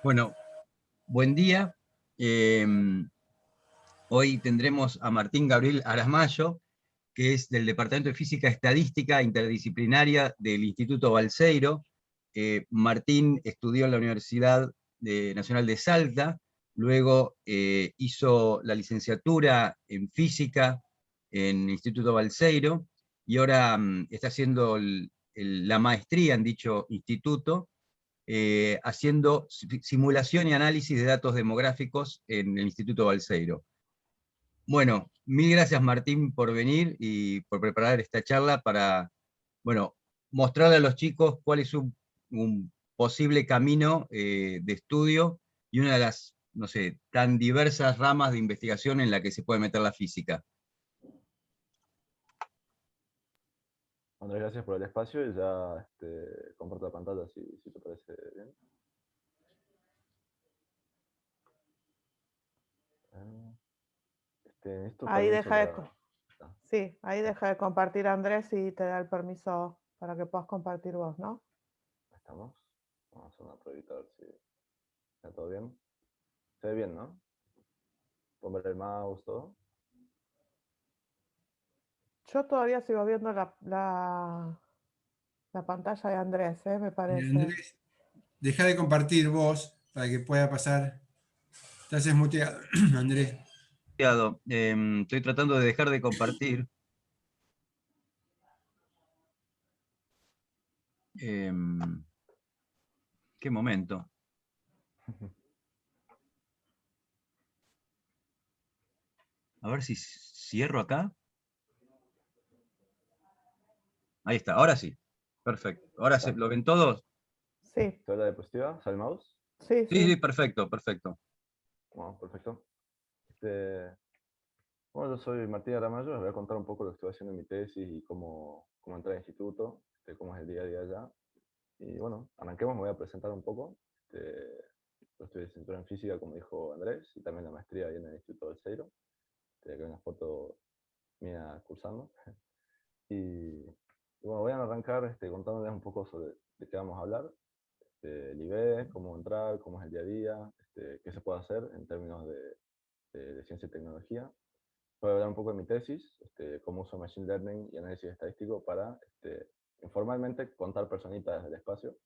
Bueno, buen día. Eh, Hoy tendremos a Martín Gabriel Aramayo, que es del Departamento de Física Estadística Interdisciplinaria del Instituto Balseiro. Martín estudió en la Universidad Nacional de Salta, luego hizo la licenciatura en Física en el Instituto Balseiro, y ahora está haciendo la maestría en dicho instituto, haciendo simulación y análisis de datos demográficos en el Instituto Balseiro. Bueno, mil gracias Martín por venir y por preparar esta charla para, bueno, mostrarle a los chicos cuál es un posible camino de estudio y una de las, no sé, tan diversas ramas de investigación en la que se puede meter la física. Andrés, gracias por el espacio y ya comparto la pantalla si te parece bien. Necesito Ahí permiso deja de, para... Ah, sí, ahí ah, deja de compartir Andrés y te da el permiso para que puedas compartir vos, ¿no? estamos. Vamos a hacer una pruebita a ver si está todo bien. Se ve bien, ¿no? Pueden ver el mouse, todo. Yo todavía sigo viendo la pantalla de Andrés, me parece. Andrés, deja de compartir vos para que pueda pasar. Estás desmuteado, Andrés. Estoy tratando de dejar de compartir. ¿Qué momento? A ver si cierro acá. Ahí está, ahora sí. Perfecto. ¿Ahora ¿Está? lo ven todos? Sí, ¿Se ve la diapositiva? ¿Sale el mouse? sí, Sí, sí, sí. perfecto, perfecto. Bueno, perfecto. Este, bueno, yo soy Martín Aramayo, les voy a contar un poco lo que estoy haciendo en mi tesis y cómo entré al instituto, cómo es el día a día allá. Y bueno, arranquemos, me voy a presentar un poco. Yo estoy licenciado en física, como dijo Andrés, y también la maestría ahí en el Instituto del Ceiro. Acá hay una foto mía cursando. Y bueno, voy a arrancar contándoles un poco sobre de qué vamos a hablar. El IB, cómo entrar, cómo es el día a día, qué se puede hacer en términos de ciencia y tecnología. Voy a hablar un poco de mi tesis, cómo uso Machine Learning y análisis estadístico para informalmente contar personitas desde el espacio.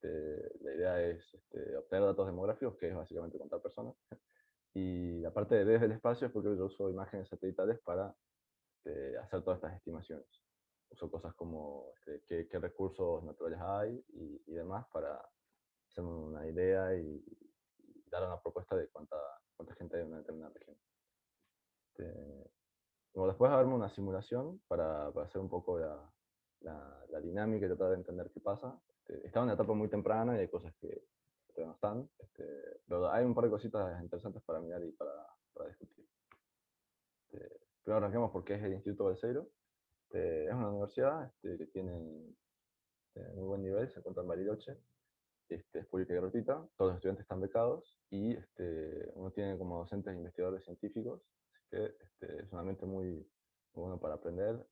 La idea es obtener datos demográficos, que es básicamente contar personas. Y la parte de desde el espacio es porque yo uso imágenes satelitales para hacer todas estas estimaciones. Uso cosas como qué recursos naturales hay y demás para hacer una idea y dar una propuesta de cuánta gente hay en una determinada región. Bueno, después de darme una simulación para hacer un poco la dinámica y tratar de entender qué pasa. Estaba en una etapa muy temprana y hay cosas que todavía no están, pero hay un par de cositas interesantes para mirar y para discutir. Primero arranquemos porque es el Instituto Balseiro. Es una universidad que tiene muy buen nivel, se encuentra en Bariloche, es pública y gratuita, todos los estudiantes están becados y uno tiene como docentes e investigadores científicos, así que es un ambiente muy bueno para aprender.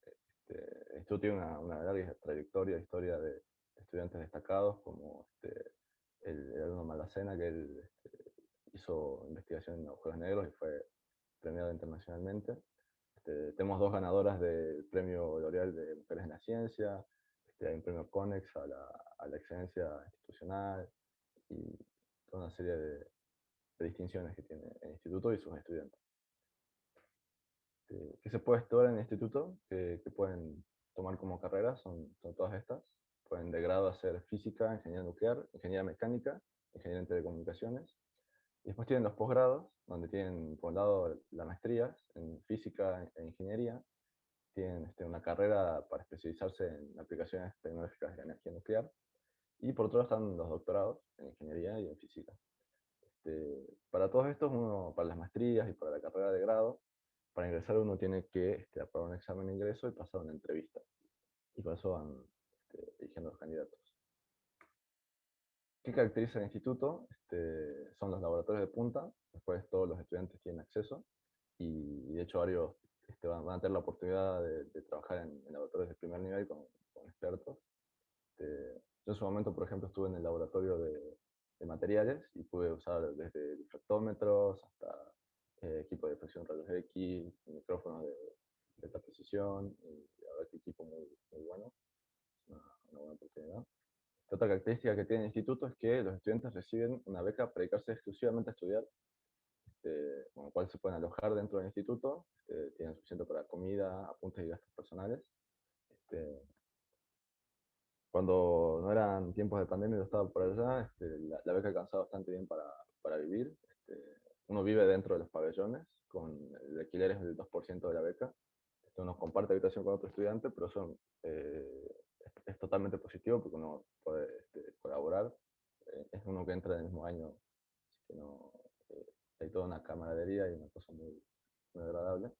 El instituto tiene una larga trayectoria, historia de estudiantes destacados, como el alumno Malacena, que él hizo investigación en agujeros negros y fue premiado internacionalmente. Tenemos dos ganadoras del premio L'Oréal de Mujeres en la Ciencia, hay un premio CONEX a la excelencia institucional y toda una serie de distinciones que tiene el instituto y sus estudiantes. ¿Qué se puede estudiar en el instituto? Que pueden tomar como carrera son todas estas. Pueden de grado hacer física, ingeniería nuclear, ingeniería mecánica, ingeniería en telecomunicaciones. Y después tienen los posgrados, donde tienen por un lado las maestrías en física e ingeniería, tienen una carrera para especializarse en aplicaciones tecnológicas de la energía nuclear, y por otro lado están los doctorados en ingeniería y en física. Para todos estos, para las maestrías y para la carrera de grado, para ingresar uno tiene que aprobar un examen de ingreso y pasar una entrevista. Y con eso van eligiendo los candidatos. ¿Qué caracteriza el instituto? Son los laboratorios de punta, después todos los estudiantes tienen acceso, y de hecho varios van a tener la oportunidad de trabajar en laboratorios de primer nivel con expertos. Yo en su momento, por ejemplo, estuve en el laboratorio de materiales y pude usar desde difractómetros hasta equipo de detección de rayos X, micrófonos de alta precisión, y la verdad que equipo muy bueno, una buena oportunidad. Otra característica que tiene el instituto es que los estudiantes reciben una beca para dedicarse exclusivamente a estudiar, con lo cual se pueden alojar dentro del instituto, tienen suficiente para comida, apuntes y gastos personales. Cuando no eran tiempos de pandemia, yo estaba por allá, la beca alcanzaba bastante bien para vivir. Uno vive dentro de los pabellones, con el alquiler es del 2% de la beca. Uno comparte habitación con otro estudiante, pero eso es totalmente positivo porque uno puede colaborar. Es uno que entra en el mismo año, así que no, hay toda una camaradería y una cosa muy agradable.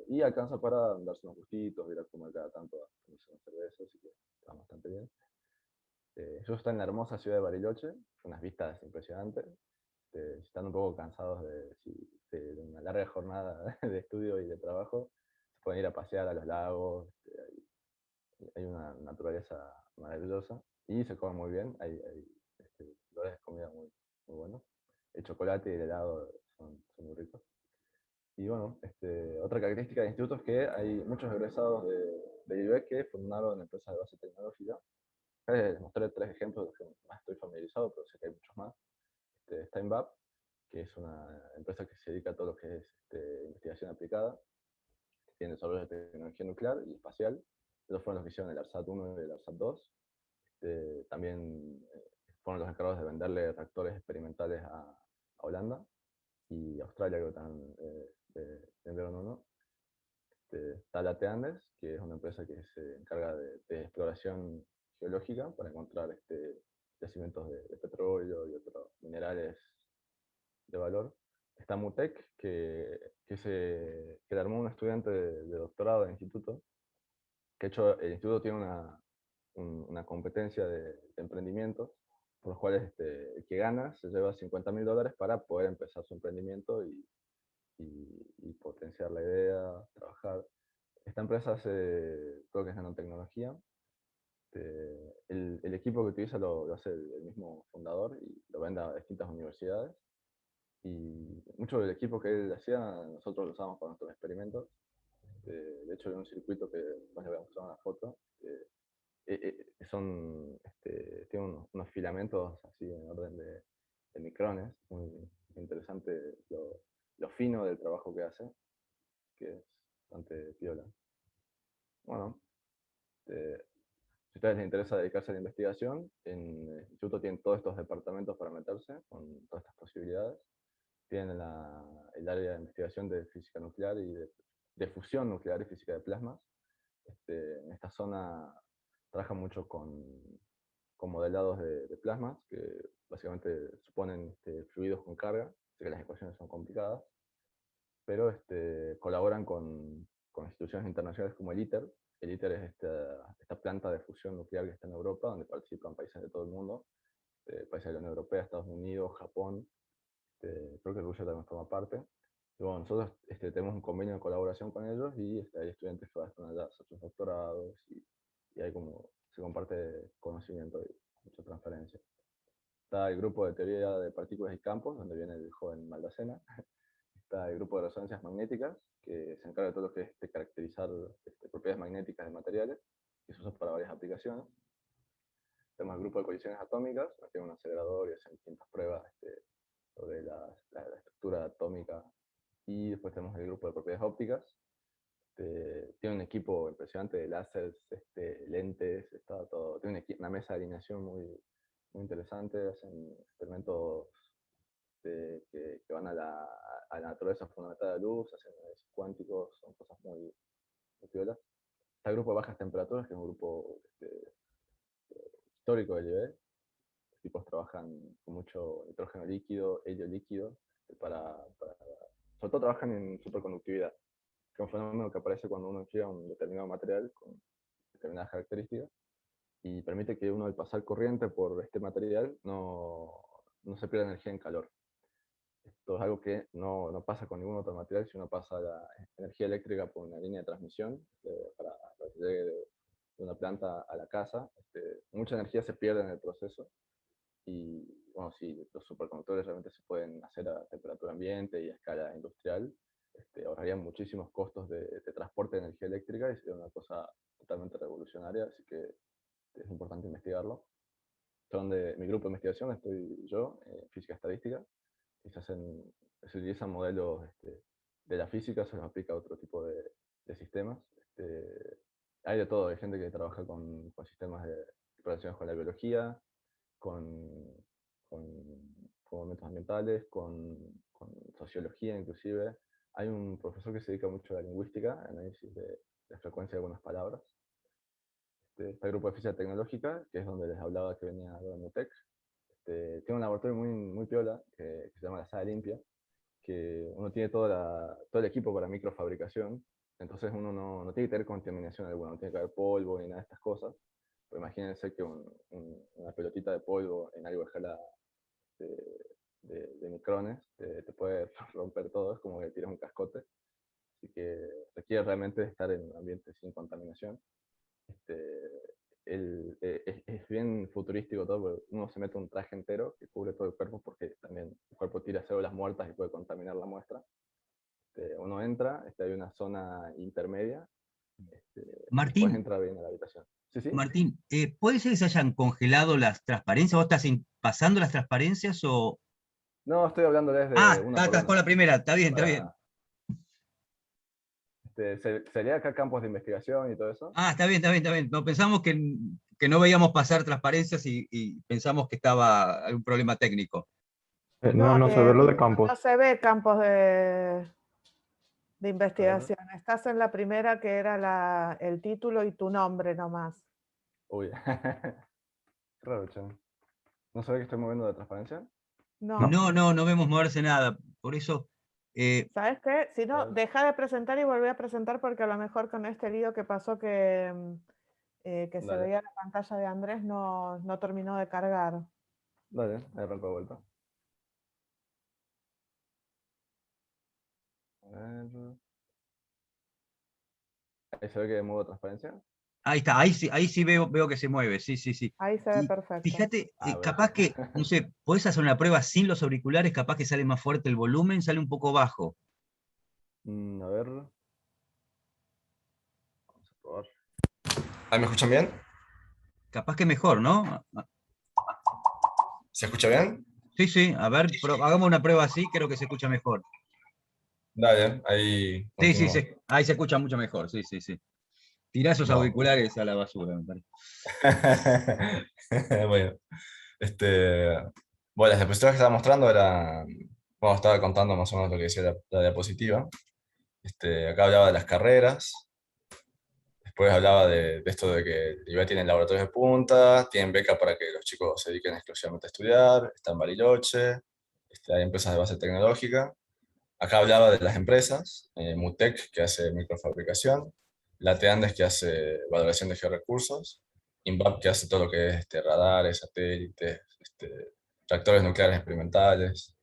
Y alcanza para darse unos gustitos, ir a comer cada tanto a tomarse una cerveza, así que está bastante bien. Yo estoy en la hermosa ciudad de Bariloche, unas vistas impresionantes. Si están un poco cansados de una larga jornada de estudio y de trabajo, se pueden ir a pasear a los lagos, hay una naturaleza maravillosa y se come muy bien, hay lugares de comida muy buenos. El chocolate y el helado son muy ricos. Y bueno, otra característica del instituto es que hay muchos egresados de IBEC que fundaron empresas de base tecnológica. Les mostré 3 ejemplos de los que más estoy familiarizado, pero sé que hay muchos más. Está INVAP, que es una empresa que se dedica a todo lo que es investigación aplicada, que tiene desarrollo de tecnología nuclear y espacial. Ellos fueron los que hicieron el ARSAT-1 y el ARSAT-2. También fueron los encargados de venderle reactores experimentales a Holanda y Australia, creo que también enviaron uno. Está Late Andes, que es una empresa que se encarga de exploración geológica para encontrar yacimientos de petróleo y otros minerales de valor. Está Mutec, que le armó un estudiante de doctorado del instituto, que de hecho el instituto tiene una competencia de emprendimientos, por los cuales el que gana se lleva $50.000 para poder empezar su emprendimiento y potenciar la idea, trabajar. Esta empresa creo que es nanotecnología. El equipo que utiliza lo hace el mismo fundador y lo vende a distintas universidades. Y mucho del equipo que él hacía, nosotros lo usamos para nuestros experimentos. De hecho, hay un circuito que después le voy a mostrar una foto. Tiene unos filamentos así en orden de micrones. Muy interesante lo fino del trabajo que hace, que es bastante piola. Bueno, si a ustedes les interesa dedicarse a la investigación, en el instituto tienen todos estos departamentos para meterse, con todas estas posibilidades. Tienen el área de investigación de física nuclear y de fusión nuclear y física de plasmas. En esta zona trabajan mucho con modelados de plasmas, que básicamente suponen fluidos con carga, así que las ecuaciones son complicadas, pero colaboran con instituciones internacionales como el ITER. El ITER es esta planta de fusión nuclear que está en Europa, donde participan países de todo el mundo, países de la Unión Europea, Estados Unidos, Japón, creo que Rusia también forma parte. Y bueno, nosotros tenemos un convenio de colaboración con ellos y hay estudiantes que van allá a hacer sus doctorados y hay como se comparte conocimiento y mucha transferencia. Está el grupo de teoría de partículas y campos, donde viene el joven Maldacena. Está el grupo de resonancias magnéticas, que se encarga de todo lo que es caracterizar propiedades magnéticas de materiales, que se usa para varias aplicaciones. Tenemos el grupo de colisiones atómicas, que tiene un acelerador y hacen distintas pruebas sobre la estructura atómica. Y después tenemos el grupo de propiedades ópticas. Tiene un equipo impresionante de láseres, lentes, tiene una mesa de alineación muy interesante, hacen experimentos que van a la naturaleza fundamental de la luz, hacen análisis cuánticos, son cosas muy piolas. Está el grupo de bajas temperaturas, que es un grupo histórico del IBE. Los tipos trabajan con mucho nitrógeno líquido, helio líquido, sobre todo trabajan en superconductividad, que es un fenómeno que aparece cuando uno enfría un determinado material con determinadas características y permite que uno al pasar corriente por este material no se pierda energía en calor. Esto es algo que no pasa con ningún otro material si uno pasa la energía eléctrica por una línea de transmisión para que llegue de una planta a la casa. Mucha energía se pierde en el proceso y bueno, si los superconductores realmente se pueden hacer a temperatura ambiente y a escala industrial, ahorrarían muchísimos costos de transporte de energía eléctrica y sería una cosa totalmente revolucionaria, así que es importante investigarlo. Mi grupo de investigación estoy yo, física estadística, y se utilizan modelos de la física, se los aplica a otro tipo de sistemas. Hay de todo, hay gente que trabaja con sistemas relacionados con la biología, con, con, con momentos ambientales, con sociología inclusive. Hay un profesor que se dedica mucho a la lingüística, análisis de frecuencia de algunas palabras. Está el grupo de física tecnológica, que es donde les hablaba que venía de Mutec. Tiene un laboratorio muy piola, que se llama la sala limpia, que uno tiene todo el equipo para microfabricación, entonces uno no tiene que tener contaminación alguna, no tiene que haber polvo ni nada de estas cosas. Pero imagínense que una pelotita de polvo en algo de escala de micrones te puede romper todo, es como que tiras un cascote. Así que requiere realmente estar en un ambiente sin contaminación. Es bien futurístico todo, porque uno se mete un traje entero que cubre todo el cuerpo, porque también el cuerpo tira células muertas y puede contaminar la muestra. Uno entra, hay una zona intermedia, después Martín, entra bien a la habitación. Sí, sí. Martín, ¿puede ser que se hayan congelado las transparencias? ¿Vos estás pasando las transparencias o...? No, estoy hablando desde Ah, una por estás con una. la primera, está bien, está bien. ¿Sería acá campos de investigación y todo eso? Ah, está bien, está bien, está bien. No, pensamos que no veíamos pasar transparencias y pensamos que estaba algún problema técnico. No, no se ve lo de campos. No se ve campos de investigación. Estás en la primera, que era el título y tu nombre nomás. Uy, qué raro, che. ¿No se ve que estoy moviendo de transparencia? No. No vemos moverse nada. Por eso, ¿Sabes qué? Si no, deja de presentar y volví a presentar, porque a lo mejor con este lío que pasó que se Dale. veía la pantalla de Andrés no terminó de cargar. Dale, ahí arranco de vuelta. A ver. Ahí se ve que muevo transparencia. ahí está, ahí sí veo que se mueve, sí, sí, sí. Ahí se ve Y perfecto. fíjate, bueno. capaz que, no sé, podés hacer una prueba sin los auriculares, capaz que sale más fuerte el volumen, sale un poco bajo. A ver. Vamos a probar. ¿Ahí me escuchan bien? Capaz que mejor, ¿no? ¿Se escucha bien? Sí, sí, a ver, hagamos una prueba así, creo que se escucha mejor. Dale, ahí Sí, sí, continúo. ahí se escucha mucho mejor, sí, sí, sí. Tirá esos Bueno. auriculares a la basura, me parece. Bueno, bueno, las diapositivas que estaba mostrando bueno, estaba contando más o menos lo que decía la diapositiva. Acá hablaba de las carreras, después hablaba de esto de que el IBE tiene laboratorios de punta, tienen beca para que los chicos se dediquen exclusivamente a estudiar, está en Bariloche, hay empresas de base tecnológica. Acá hablaba de las empresas, Mutec, que hace microfabricación, Late Andes, que hace valoración de georrecursos, INVAP, que hace todo lo que es radares, satélites, reactores nucleares experimentales.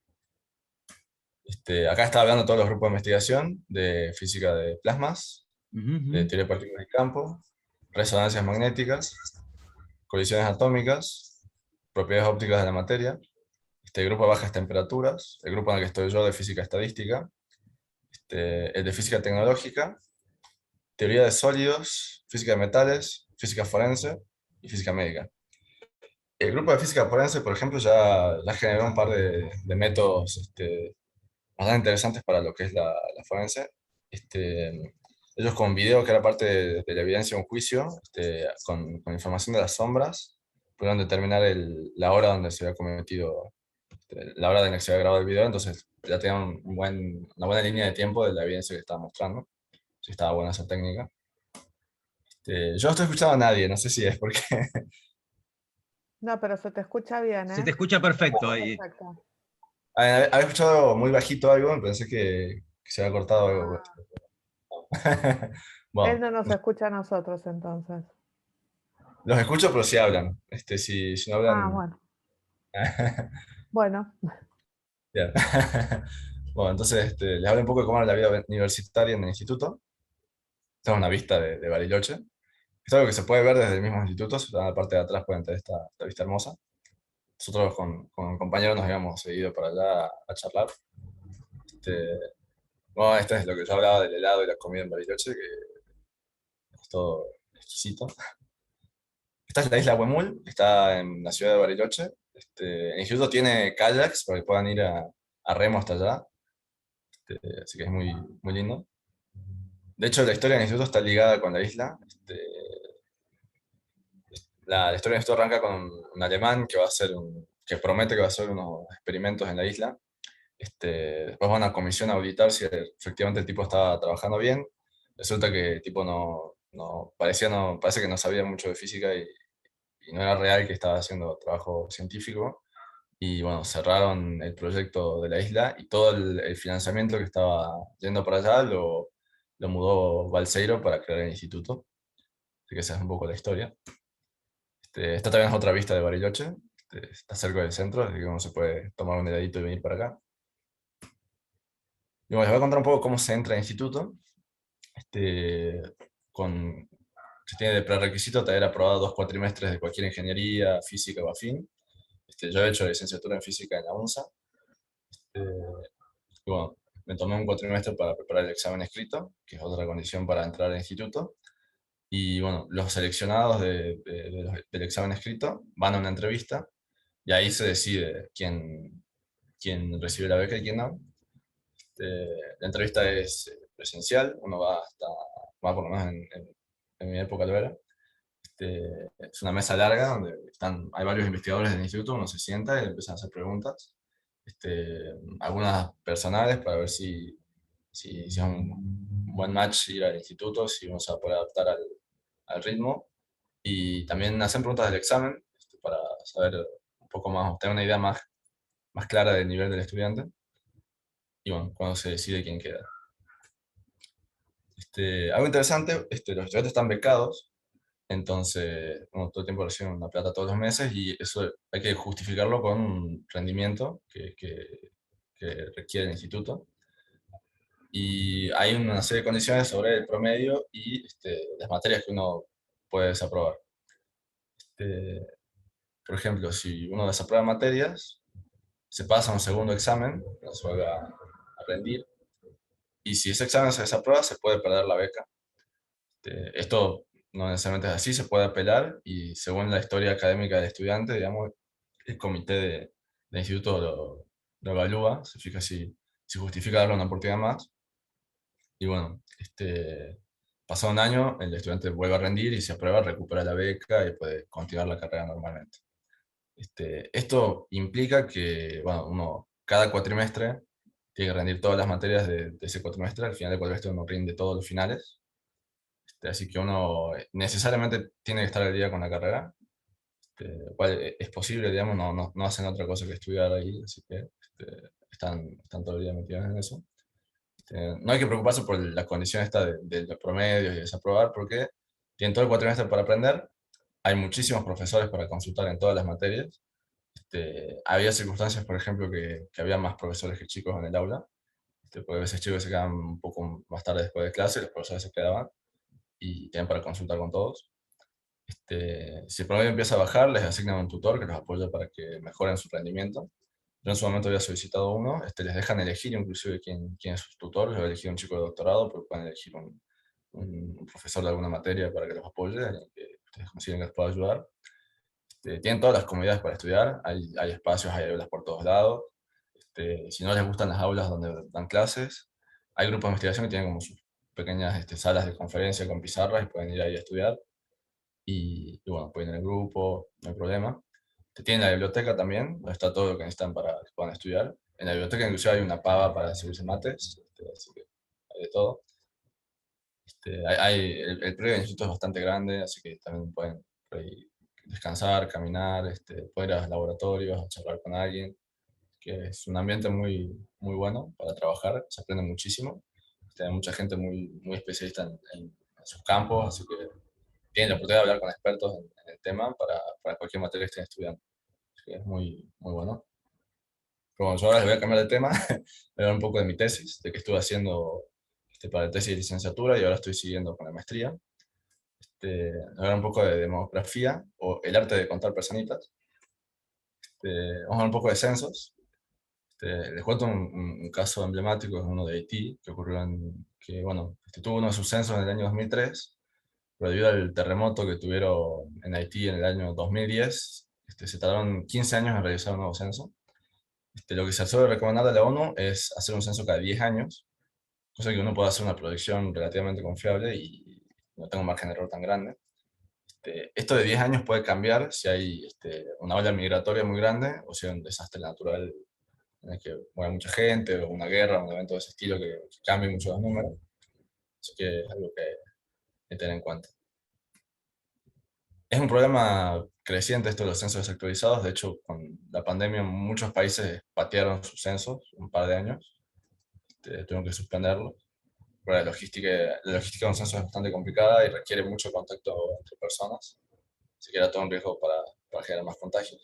Acá estaba hablando de todos los grupos de investigación de física de plasmas, de teoría de partículas y campo, resonancias magnéticas, colisiones atómicas, propiedades ópticas de la materia, el grupo de bajas temperaturas, el grupo en el que estoy yo de física estadística, el de física tecnológica, teoría de sólidos, física de metales, física forense y física médica. El grupo de física forense, por ejemplo, ya generó un par de métodos bastante interesantes para lo que es la forense. Ellos con video, que era parte de la evidencia de un juicio, con información de las sombras, pudieron determinar la hora donde se había cometido, la hora en la que se había grabado el video, entonces ya tenían una buena línea de tiempo de la evidencia que estaba mostrando. Sí, estaba buena esa técnica. Yo no estoy escuchando a nadie, no sé si es porque... No, pero se te escucha bien, ¿eh? Se te escucha perfecto ahí. Perfecto. Había escuchado muy bajito algo, me pensé que se había cortado algo. Él Bueno, no nos escucha a nosotros, entonces. los escucho, pero sí hablan. Si no hablan... Bueno. Bueno. Bien. Bueno, entonces les hablo un poco de cómo era la vida universitaria en el instituto. Esta es una vista de Bariloche. Esto es algo que se puede ver desde el mismo instituto, en la parte de atrás pueden tener esta vista hermosa. nosotros con compañeros nos habíamos seguido para allá a charlar. Bueno, este es lo que yo hablaba del helado y la comida en Bariloche, que es todo exquisito. Esta es la isla Huemul, está en la ciudad de Bariloche. El instituto tiene kayaks para que puedan ir a remo hasta allá, así que es muy, muy lindo. De hecho, la historia del instituto está ligada con la isla. La historia del instituto arranca con un alemán que que promete que va a hacer unos experimentos en la isla. Después van a comisión a auditar si efectivamente el tipo estaba trabajando bien. Resulta que el tipo parece que no sabía mucho de física y no era real que estaba haciendo trabajo científico. Y bueno, cerraron el proyecto de la isla y todo el financiamiento que estaba yendo para allá lo mudó Balseiro para crear el instituto. Así que esa es un poco la historia. Esta también es otra vista de Bariloche. Está cerca del centro, así que uno se puede tomar un heladito y venir para acá. Y bueno, les voy a contar un poco cómo se entra al instituto. Se tiene de prerequisito tener aprobado 2 cuatrimestres de cualquier ingeniería, física o afín. Yo he hecho licenciatura en física en la UNSA. Y bueno, me tomé un cuatrimestre para preparar el examen escrito, que es otra condición para entrar al instituto. Y bueno, los seleccionados del examen escrito van a una entrevista y ahí se decide quién recibe la beca y quién no. La entrevista es presencial, uno va por lo menos en mi época lo era. Es una mesa larga donde hay varios investigadores del instituto, uno se sienta y le empiezan a hacer preguntas. Algunas personales para ver si es un buen match ir al instituto, si uno se va a poder adaptar al ritmo. Y también hacen preguntas del examen para saber un poco más, tener una idea más clara del nivel del estudiante. Y bueno, cuando se decide quién queda. Algo interesante, los estudiantes están becados, entonces todo el tiempo reciben una plata todos los meses y eso hay que justificarlo con un rendimiento que requiere el instituto. Y hay una serie de condiciones sobre el promedio y las materias que uno puede desaprobar. Por ejemplo, si uno desaprueba materias, se pasa a un segundo examen, que se vuelve a rendir, y si ese examen se desaprueba, se puede perder la beca. Esto no necesariamente es así, se puede apelar y según la historia académica del estudiante, digamos, el comité del instituto lo evalúa, se fija si justifica darle una oportunidad más. Y bueno, pasado un año, el estudiante vuelve a rendir y se aprueba, recupera la beca y puede continuar la carrera normalmente. Esto implica que, bueno, uno cada cuatrimestre tiene que rendir todas las materias de ese cuatrimestre, al final del cuatrimestre uno rinde todos los finales. Así que uno necesariamente tiene que estar al día con la carrera, lo cual es posible, digamos, no hacen otra cosa que estudiar ahí, así que están todo el día metidos en eso. No hay que preocuparse por la condición esta de los promedios y desaprobar, porque tienen todo el cuatrimestre para aprender, hay muchísimos profesores para consultar en todas las materias. Había circunstancias, por ejemplo, que había más profesores que chicos en el aula, porque a veces chicos se quedaban un poco más tarde después de clase, y los profesores se quedaban y tienen para consultar con todos. Si el promedio empieza a bajar, les asignan un tutor que los apoya para que mejoren su rendimiento. Yo en su momento había solicitado uno, les dejan elegir inclusive quién es su tutor, yo elegí un chico de doctorado, pero pueden elegir un profesor de alguna materia para que los apoye, que ustedes consideren que les pueda ayudar. Tienen todas las comodidades para estudiar, hay espacios, hay aulas por todos lados. Si no les gustan las aulas donde dan clases, hay grupos de investigación que tienen como sus pequeñas salas de conferencia con pizarras y pueden ir ahí a estudiar. Y bueno, pueden ir en el grupo, no hay problema. Tienen la biblioteca también, donde está todo lo que necesitan para que puedan estudiar. En la biblioteca inclusive hay una pava para servirse mates, así que hay de todo. El predio del instituto es bastante grande, así que también pueden por ahí descansar, caminar, pueden ir a los laboratorios, a charlar con alguien, que es un ambiente muy, muy bueno para trabajar, se aprende muchísimo. Hay mucha gente muy especialista en sus campos, así que tienen la oportunidad de hablar con expertos en el tema para cualquier materia que estén estudiando. Así que es muy, muy bueno. Pero bueno, yo ahora les voy a cambiar de tema, voy a hablar un poco de mi tesis, de que estuve haciendo para la tesis de licenciatura y ahora estoy siguiendo con la maestría. Voy a hablar un poco de demografía o el arte de contar personitas. Vamos a hablar un poco de censos. Les cuento un caso emblemático, es uno de Haití, que ocurrió que, bueno, tuvo uno de sus censos en el año 2003, pero debido al terremoto que tuvieron en Haití en el año 2010, se tardaron 15 años en realizar un nuevo censo. Lo que se suele recomendar de la ONU es hacer un censo cada 10 años, cosa que uno pueda hacer una proyección relativamente confiable y no tenga un margen de error tan grande. Esto de 10 años puede cambiar si hay una ola migratoria muy grande o si hay un desastre natural en el que muere mucha gente, o una guerra, un evento de ese estilo que cambie mucho los números. Así que es algo que tener en cuenta. Es un problema creciente esto de los censos desactualizados. De hecho, con la pandemia muchos países patearon sus censos un par de años. Tuvieron que suspenderlos. Pero la logística de un censo es bastante complicada y requiere mucho contacto entre personas. Así que era todo un riesgo para generar más contagios.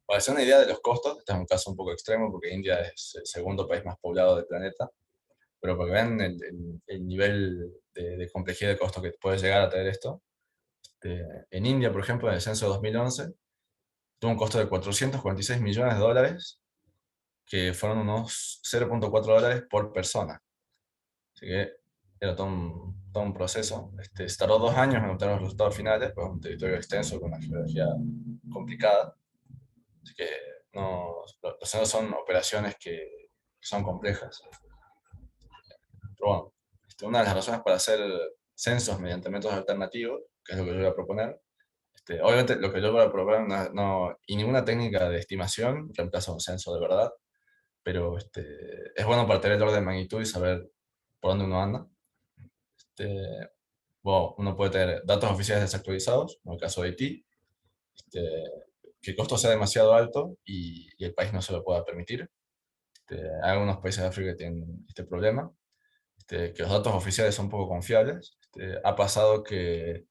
Para hacer una idea de los costos, este es un caso un poco extremo porque India es el segundo país más poblado del planeta, pero para que vean el nivel de complejidad de costo que puede llegar a tener esto, en India, por ejemplo, en el censo de 2011, tuvo un costo de 446 millones de dólares, que fueron unos 0,4 dólares por persona. Así que era todo un proceso. Se tardó 2 años en obtener los resultados finales, pues es un territorio extenso con una geología complicada. Así que los censos son operaciones que son complejas. Pero bueno, una de las razones para hacer censos mediante métodos alternativos, que es lo que yo voy a proponer, obviamente lo que yo voy a proponer y ninguna técnica de estimación reemplaza un censo de verdad, pero es bueno para tener el orden de magnitud y saber por dónde uno anda. Bueno, uno puede tener datos oficiales desactualizados, como el caso de Haití, que el costo sea demasiado alto y el país no se lo pueda permitir. Hay algunos países de África que tienen este problema, que los datos oficiales son poco confiables. Ha pasado que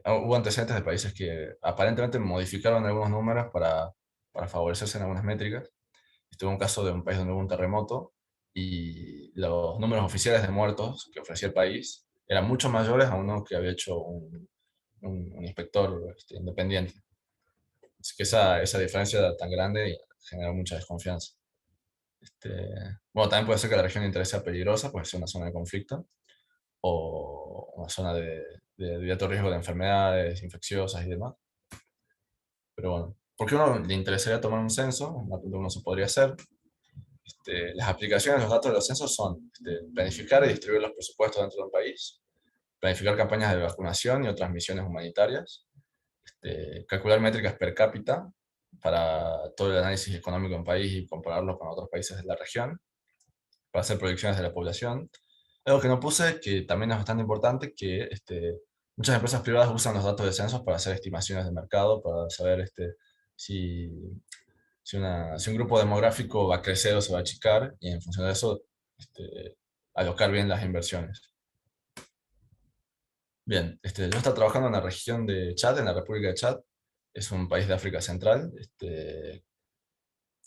hubo antecedentes de países que aparentemente modificaron algunos números para favorecerse en algunas métricas. Hubo un caso de un país donde hubo un terremoto y los números oficiales de muertos que ofrecía el país eran mucho mayores a uno que había hecho un inspector independiente. Así que esa diferencia tan grande genera mucha desconfianza. Bueno, también puede ser que la región de interés sea peligrosa, puede ser una zona de conflicto o una zona de alto riesgo de enfermedades infecciosas y demás. Pero bueno, ¿por qué a uno le interesaría tomar un censo? Una pregunta que uno se podría hacer. Las aplicaciones de los datos de los censos son planificar y distribuir los presupuestos dentro de un país, planificar campañas de vacunación y otras misiones humanitarias, calcular métricas per cápita para todo el análisis económico de un país y compararlo con otros países de la región, para hacer proyecciones de la población. Algo que no puse, que también es bastante importante, que muchas empresas privadas usan los datos de censos para hacer estimaciones de mercado, para saber si, si un grupo demográfico va a crecer o se va a achicar, y en función de eso, alocar bien las inversiones. Bien, yo estoy trabajando en la región de Chad, en la República de Chad. Es un país de África Central. Tiene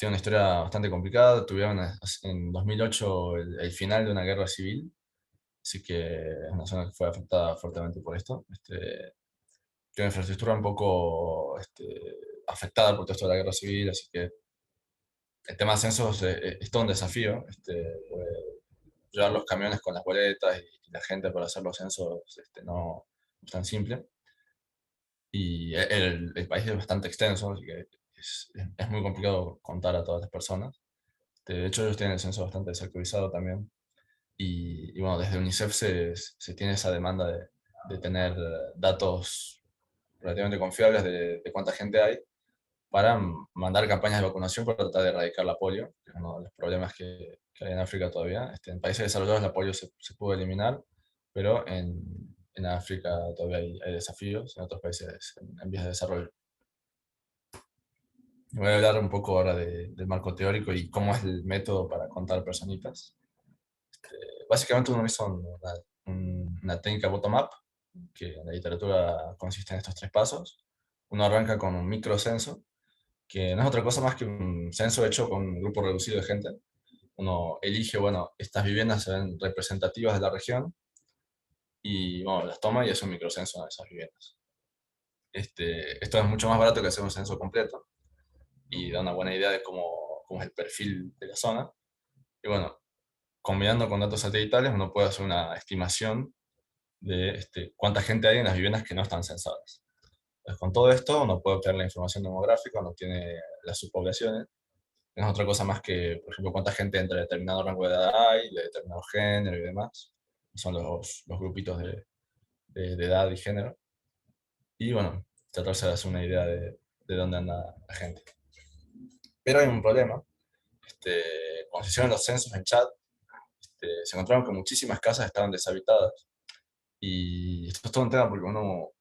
una historia bastante complicada. Tuvieron en 2008 el final de una guerra civil, así que es una zona que fue afectada fuertemente por esto. Tiene una infraestructura un poco afectada por todo esto de la guerra civil, así que el tema de censos es todo un desafío. Llevar los camiones con las boletas y la gente para hacer los censos no es tan simple. Y el país es bastante extenso, así que es muy complicado contar a todas las personas. De hecho, ellos tienen el censo bastante desactualizado también. Y bueno, desde UNICEF se tiene esa demanda de tener datos relativamente confiables de cuánta gente hay para mandar campañas de vacunación para tratar de erradicar la polio, que es uno de los problemas que hay en África todavía. En países desarrollados la polio se pudo eliminar, pero en África todavía hay desafíos, en otros países en vías de desarrollo. Voy a hablar un poco ahora del marco teórico y cómo es el método para contar personitas. Básicamente uno hizo una técnica bottom-up, que en la literatura consiste en estos 3 pasos. Uno arranca con un microcenso, que no es otra cosa más que un censo hecho con un grupo reducido de gente. Uno elige, bueno, estas viviendas se ven representativas de la región, y bueno, las toma y es un microcenso de esas viviendas. Esto es mucho más barato que hacer un censo completo y da una buena idea de cómo es el perfil de la zona. Y bueno, combinando con datos satelitales, uno puede hacer una estimación de cuánta gente hay en las viviendas que no están censadas. Entonces, con todo esto, uno puede obtener la información demográfica, uno tiene las subpoblaciones. No es otra cosa más que, por ejemplo, cuánta gente entre determinado rango de edad hay, de determinado género y demás. Son los grupitos de edad y género. Y bueno, tratarse de hacer una idea de dónde anda la gente. Pero hay un problema. Cuando se hicieron los censos en Chad, se encontraron que muchísimas casas estaban deshabitadas. Y esto es todo un tema porque uno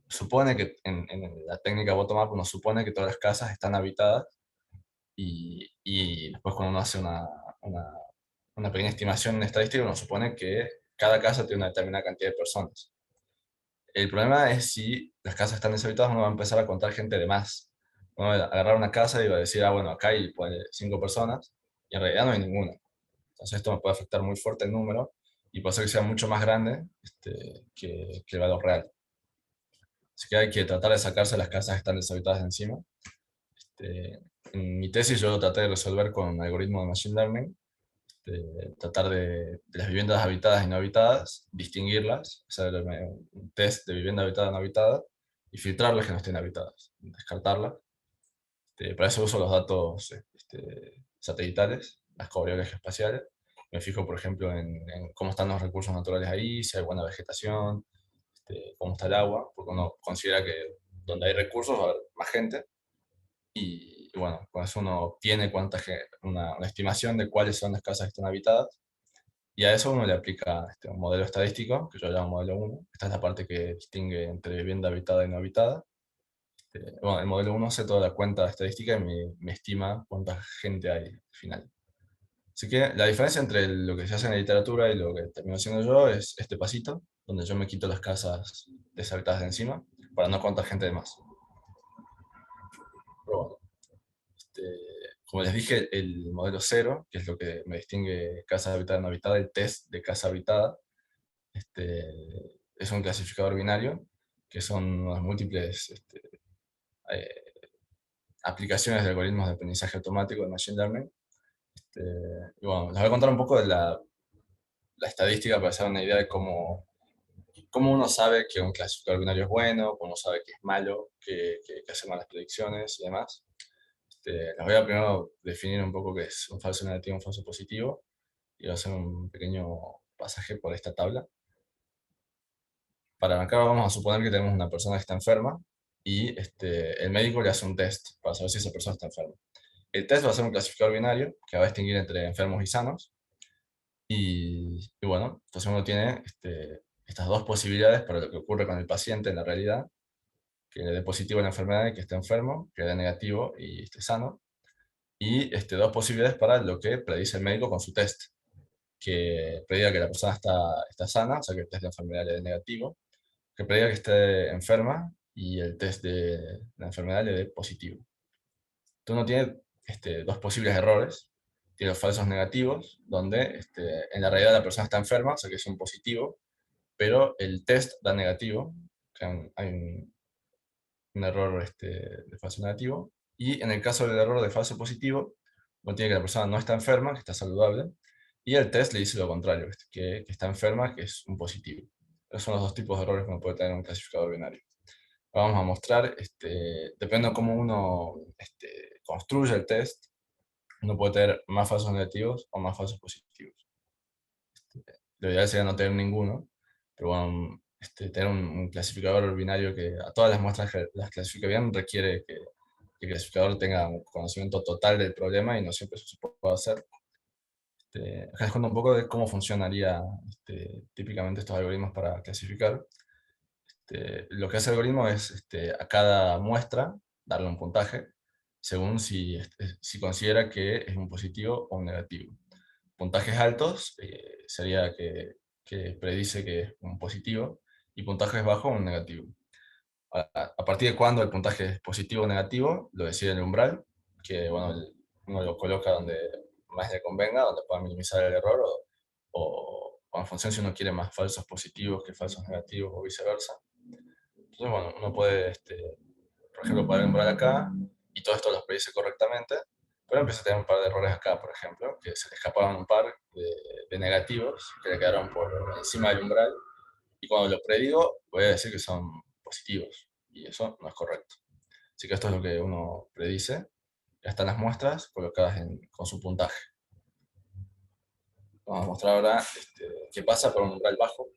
supone que en la técnica bottom-up uno supone que todas las casas están habitadas y después cuando uno hace una pequeña estimación estadística uno supone que cada casa tiene una determinada cantidad de personas. El problema es si las casas están deshabitadas, uno va a empezar a contar gente de más. Uno va a agarrar una casa y va a decir, ah, bueno, acá hay 5 personas, y en realidad no hay ninguna. Entonces esto me puede afectar muy fuerte el número, y puede ser que sea mucho más grande que el valor real. Así que hay que tratar de sacarse las casas que están deshabitadas de encima. En mi tesis yo lo traté de resolver con un algoritmo de Machine Learning, tratar de las viviendas habitadas y no habitadas, distinguirlas, hacer un test de vivienda habitada y no habitada, y filtrar las que no estén habitadas, descartarlas. Para eso uso los datos satelitales, las coordenadas espaciales. Me fijo, por ejemplo, en cómo están los recursos naturales ahí, si hay buena vegetación, cómo está el agua, porque uno considera que donde hay recursos va a haber más gente. Y bueno, con eso uno tiene una estimación de cuáles son las casas que están habitadas. Y a eso uno le aplica un modelo estadístico, que yo llamo modelo 1. Esta es la parte que distingue entre vivienda habitada y no habitada. Bueno, el modelo 1 hace toda la cuenta estadística y me estima cuánta gente hay al final. Así que la diferencia entre lo que se hace en la literatura y lo que termino haciendo yo es este pasito, donde yo me quito las casas deshabitadas de encima para no contar gente de más. Pero bueno, como les dije, el modelo 0, que es lo que me distingue casa habitada y no habitada, el test de casa habitada, es un clasificador binario, que son las múltiples eh, aplicaciones de algoritmos de aprendizaje automático de Machine Learning. Y bueno, les voy a contar un poco de la estadística para hacer una idea de cómo uno sabe que un clasificador binario es bueno, cómo sabe que es malo, que hace malas predicciones y demás. Les voy a primero definir un poco qué es un falso negativo y un falso positivo, y voy a hacer un pequeño pasaje por esta tabla. Para arrancar vamos a suponer que tenemos una persona que está enferma y el médico le hace un test para saber si esa persona está enferma. El test va a ser un clasificador binario que va a distinguir entre enfermos y sanos. Y bueno, entonces uno tiene estas dos posibilidades para lo que ocurre con el paciente en la realidad, que le dé positivo a la enfermedad y que esté enfermo, que le dé negativo y esté sano. Y dos posibilidades para lo que predice el médico con su test, que prediga que la persona está sana, o sea que el test de enfermedad le dé negativo, que prediga que esté enferma y el test de la enfermedad le dé positivo. Entonces uno tiene dos posibles errores. Tiene los falsos negativos, donde en la realidad la persona está enferma, o sea que es un positivo, pero el test da negativo, hay un error de falso negativo. Y en el caso del error de falso positivo, uno tiene que la persona no está enferma, que está saludable, y el test le dice lo contrario, que está enferma, que es un positivo. Esos son los dos tipos de errores que uno puede tener en un clasificador binario. Ahora vamos a mostrar, depende de cómo uno construye el test, uno puede tener más falsos negativos o más falsos positivos. Lo ideal sería no tener ninguno, pero bueno, tener un clasificador binario que a todas las muestras que las clasifique bien requiere que el clasificador tenga un conocimiento total del problema y no siempre eso se puede hacer. Acá les cuento un poco de cómo funcionaría típicamente estos algoritmos para clasificar. Lo que hace el algoritmo es a cada muestra darle un puntaje según si considera que es un positivo o un negativo. Puntajes altos sería que predice que es un positivo, y puntajes bajos un negativo. A partir de cuándo el puntaje es positivo o negativo lo decide el umbral, que bueno, uno lo coloca donde más le convenga, donde pueda minimizar el error, o en función si uno quiere más falsos positivos que falsos negativos o viceversa. Entonces, bueno, uno puede, por ejemplo, poner un umbral acá, y todo esto los predice correctamente, pero empieza a tener un par de errores acá, por ejemplo, que se le escapaban un par de negativos que le quedaron por encima del umbral, y cuando lo predigo, voy a decir que son positivos, y eso no es correcto. Así que esto es lo que uno predice. Ya están las muestras colocadas con su puntaje. Vamos a mostrar ahora qué pasa para un umbral bajo.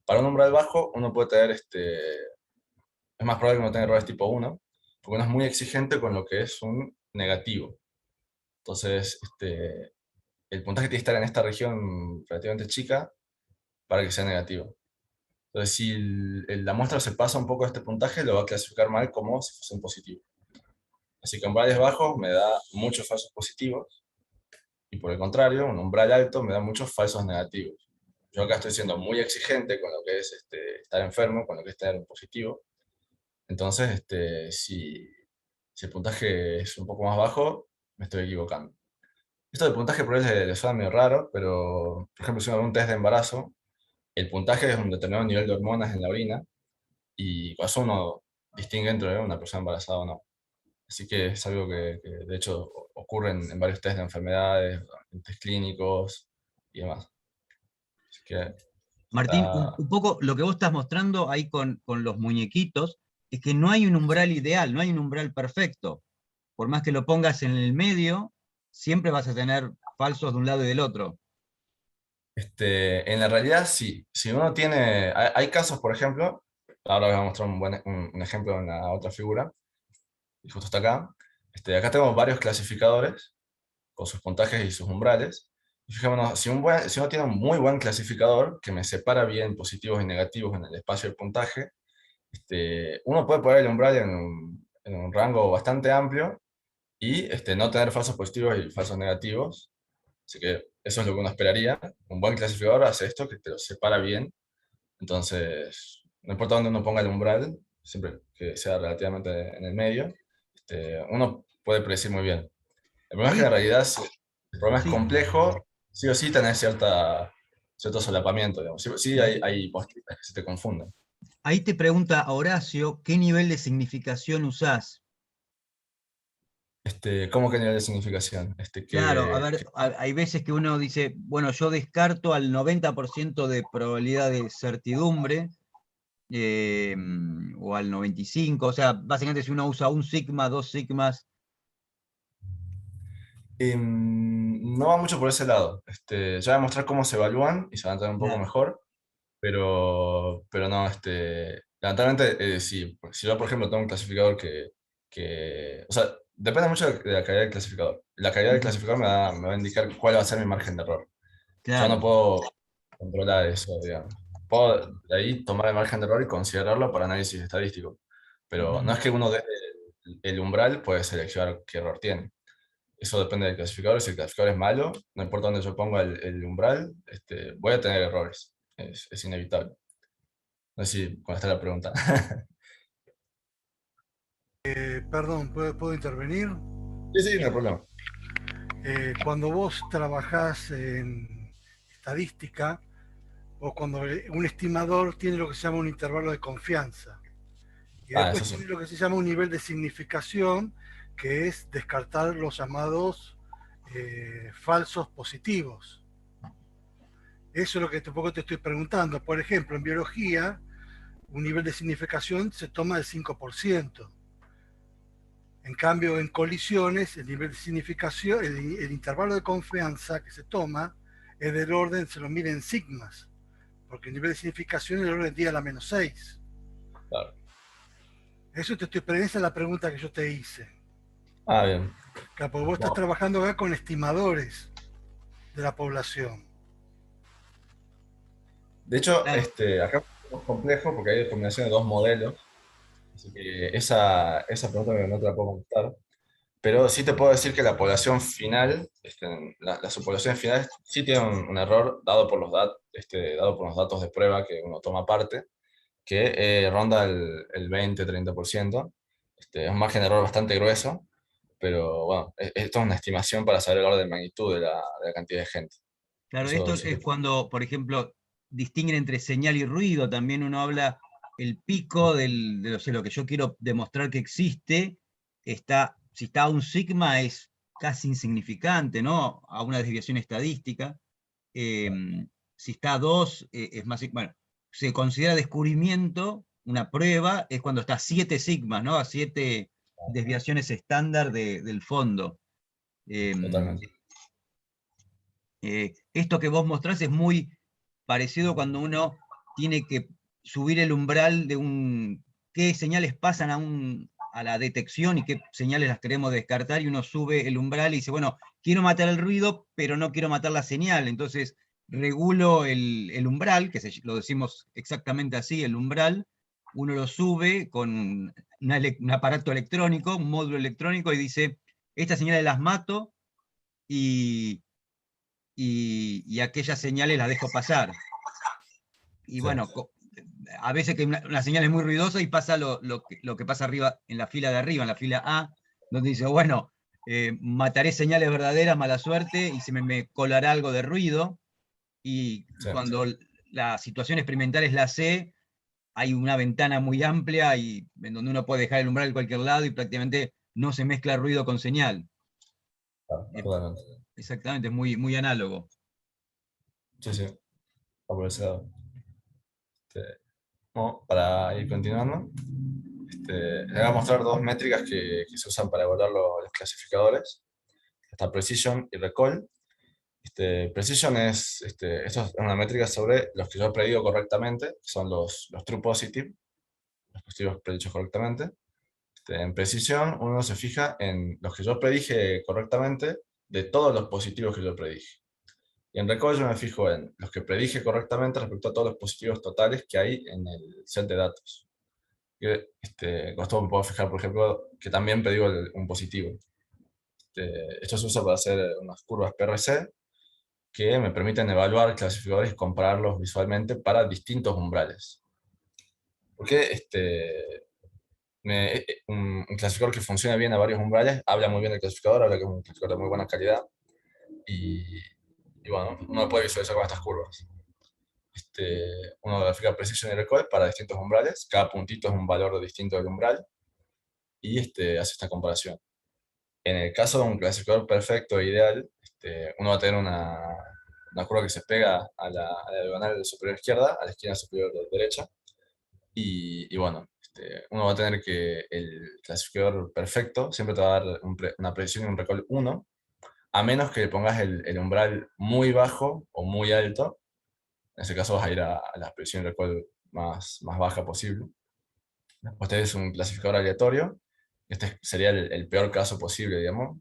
Para un umbral bajo, uno puede tener, es más probable que uno tenga errores tipo 1, porque uno es muy exigente con lo que es un negativo. Entonces, el puntaje tiene que estar en esta región relativamente chica para que sea negativo. Entonces, si la muestra se pasa un poco de este puntaje, lo va a clasificar mal como si fuese un positivo. Así que umbrales bajos me da muchos falsos positivos, y por el contrario, un umbral alto me da muchos falsos negativos. Yo acá estoy siendo muy exigente con lo que es estar enfermo, con lo que es estar en positivo. Entonces, si el puntaje es un poco más bajo, me estoy equivocando. Esto del puntaje por ahí le suena medio raro, pero, por ejemplo, si uno ve un test de embarazo, el puntaje es un determinado nivel de hormonas en la orina, y con eso uno distingue entre una persona embarazada o no. Así que es algo que de hecho ocurre en varios test de enfermedades, en test clínicos y demás. Así que Martín, está... un poco lo que vos estás mostrando ahí con los muñequitos es que no hay un umbral ideal, no hay un umbral perfecto. Por más que lo pongas en el medio, siempre vas a tener falsos de un lado y del otro. En la realidad, sí. Si uno tiene... Hay casos, por ejemplo, ahora voy a mostrar un ejemplo en la otra figura, y justo está acá. Acá tenemos varios clasificadores con sus puntajes y sus umbrales. Y fijémonos, si uno tiene un muy buen clasificador que me separa bien positivos y negativos en el espacio del puntaje, uno puede poner el umbral en un rango bastante amplio y no tener falsos positivos y falsos negativos. Así que eso es lo que uno esperaría. Un buen clasificador hace esto, que te lo separa bien. Entonces, no importa dónde uno ponga el umbral, siempre que sea relativamente en el medio, uno puede predecir muy bien. El problema es que Ahí, en realidad, si el problema es sí, complejo, sí o sí tenés cierto solapamiento, digamos. Sí, sí hay post-it que se te confunden. ahí te pregunta Horacio, ¿qué nivel de significación usás? ¿Cómo que nivel de significación? Claro, a ver, hay veces que uno dice, bueno, yo descarto al 90% de probabilidad de certidumbre, o al 95%, o sea, básicamente si uno usa un sigma, dos sigmas. No va mucho por ese lado. Ya voy a mostrar cómo se evalúan y se van a entender un poco Claro, mejor, pero no, lamentablemente, si yo, por ejemplo, tengo un clasificador o sea, depende mucho de la calidad del clasificador. La calidad del clasificador me va a indicar cuál va a ser mi margen de error. Yo no claro. puedo controlar eso, digamos. Puedo de ahí tomar el margen de error y considerarlo para análisis estadístico, pero no es que uno desde el umbral puede seleccionar qué error tiene. Eso depende del clasificador. Si el clasificador es malo, no importa dónde yo ponga el umbral, voy a tener errores. Es inevitable. No sé si contesté la pregunta. Perdón, ¿puedo intervenir? Sí, sí, no hay problema. Cuando vos trabajás en estadística o cuando un estimador tiene lo que se llama un intervalo de confianza y Eso después sí. tiene lo que se llama un nivel de significación, que es descartar los llamados falsos positivos. Eso es lo que tampoco te estoy preguntando. Por ejemplo, en biología, un nivel de significación se toma del 5%. En cambio, en colisiones, el nivel de significación, el intervalo de confianza que se toma es del orden, se lo mide en sigmas, porque el nivel de significación es del orden 10 a la menos 6. Claro. Eso esa es la pregunta que yo te hice. Bien. Porque vos estás trabajando acá con estimadores de la población. De hecho, Claro. acá es más complejo porque hay combinación de dos modelos. Así que esa pregunta no te la puedo contestar. Pero sí te puedo decir que la población final, las subpoblaciones finales, sí tienen un error dado por dado por los datos de prueba que uno toma parte, que ronda el 20-30%. Es un margen de error bastante grueso, pero bueno, esto es una estimación para saber el orden de magnitud de la cantidad de gente. Claro, Eso esto sí es que... cuando, por ejemplo, distinguen entre señal y ruido. También uno habla el pico de lo que yo quiero demostrar que existe, si está a un sigma es casi insignificante, ¿no? A una desviación estadística. Si está a 2, es más, bueno, se considera descubrimiento, una prueba, es cuando está a 7 sigmas, ¿no? A 7 desviaciones estándar del fondo. Totalmente. Esto que vos mostrás es muy parecido cuando uno tiene que subir el umbral de qué señales pasan a la detección y qué señales las queremos descartar, y uno sube el umbral y dice, bueno, quiero matar el ruido, pero no quiero matar la señal, entonces regulo el umbral, lo decimos exactamente así, el umbral, uno lo sube con un aparato electrónico, un módulo electrónico, y dice, estas señales las mato, y aquellas señales las dejo pasar. Y Sí. bueno, a veces que una señal es muy ruidosa y pasa lo que pasa arriba, en la fila de arriba, en la fila A, donde dice, bueno, mataré señales verdaderas, mala suerte, y se me colará algo de ruido. Y Sí. cuando la situación experimental es la C, hay una ventana muy amplia en donde uno puede dejar el umbral en cualquier lado y prácticamente no se mezcla ruido con señal. Totalmente. Exactamente, es muy, muy análogo. Sí, sí. Va por ese lado. Bueno, para ir continuando, les voy a mostrar dos métricas que se usan para evaluar los clasificadores. Está Precision y Recall. Precision esto es una métrica sobre los que yo he predicho correctamente, que son los true positive, los positivos predichos correctamente. En Precision uno se fija en los que yo predije correctamente de todos los positivos que yo predije. Y en Recall yo me fijo en los que predije correctamente respecto a todos los positivos totales que hay en el set de datos. Con esto me puedo fijar, por ejemplo, que también predigo un positivo. Esto se usa para hacer unas curvas PRC que me permiten evaluar clasificadores y compararlos visualmente para distintos umbrales. Porque un clasificador que funciona bien a varios umbrales habla muy bien del clasificador, habla que es un clasificador de muy buena calidad, y bueno, uno puede visualizar con estas curvas. Uno grafica Precision y Recall para distintos umbrales, cada puntito es un valor distinto del umbral, y hace esta comparación. En el caso de un clasificador perfecto e ideal, uno va a tener una curva que se pega a la diagonal superior izquierda, a la esquina superior derecha, y bueno, uno va a tener que el clasificador perfecto siempre te va a dar una precisión y un recall 1, a menos que le pongas el umbral muy bajo o muy alto. En ese caso vas a ir a la precisión y recall más baja posible. Después tenés un clasificador aleatorio. Este sería el peor caso posible, digamos.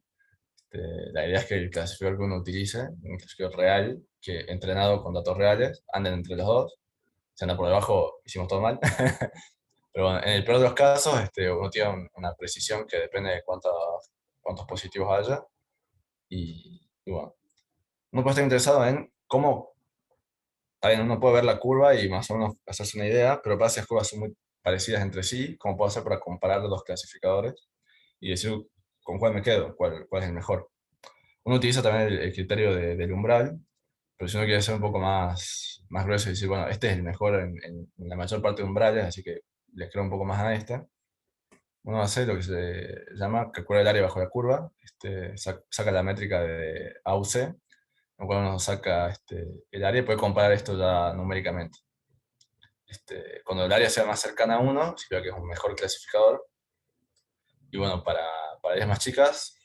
La idea es que el clasificador que uno utilice, un clasificador real, que entrenado con datos reales, anden entre los dos. Si anda por debajo, hicimos todo mal. Pero bueno, en el peor de los casos, uno tiene una precisión que depende de cuántos positivos haya. Y bueno, uno puede estar interesado en cómo, uno puede ver la curva y más o menos hacerse una idea, pero para si las curvas son muy parecidas entre sí, ¿cómo puedo hacer para comparar los dos clasificadores y decir con cuál me quedo, cuál es el mejor? Uno utiliza también el criterio del umbral, pero si uno quiere ser un poco más grueso y decir, bueno, este es el mejor en la mayor parte de umbrales, así que les creo un poco más a este, uno hace lo que se llama calcular el área bajo la curva, saca la métrica de AUC, lo cual uno saca el área y puede comparar esto ya numéricamente. Cuando el área sea más cercana a 1, significa que es un mejor clasificador. Y bueno, para áreas más chicas,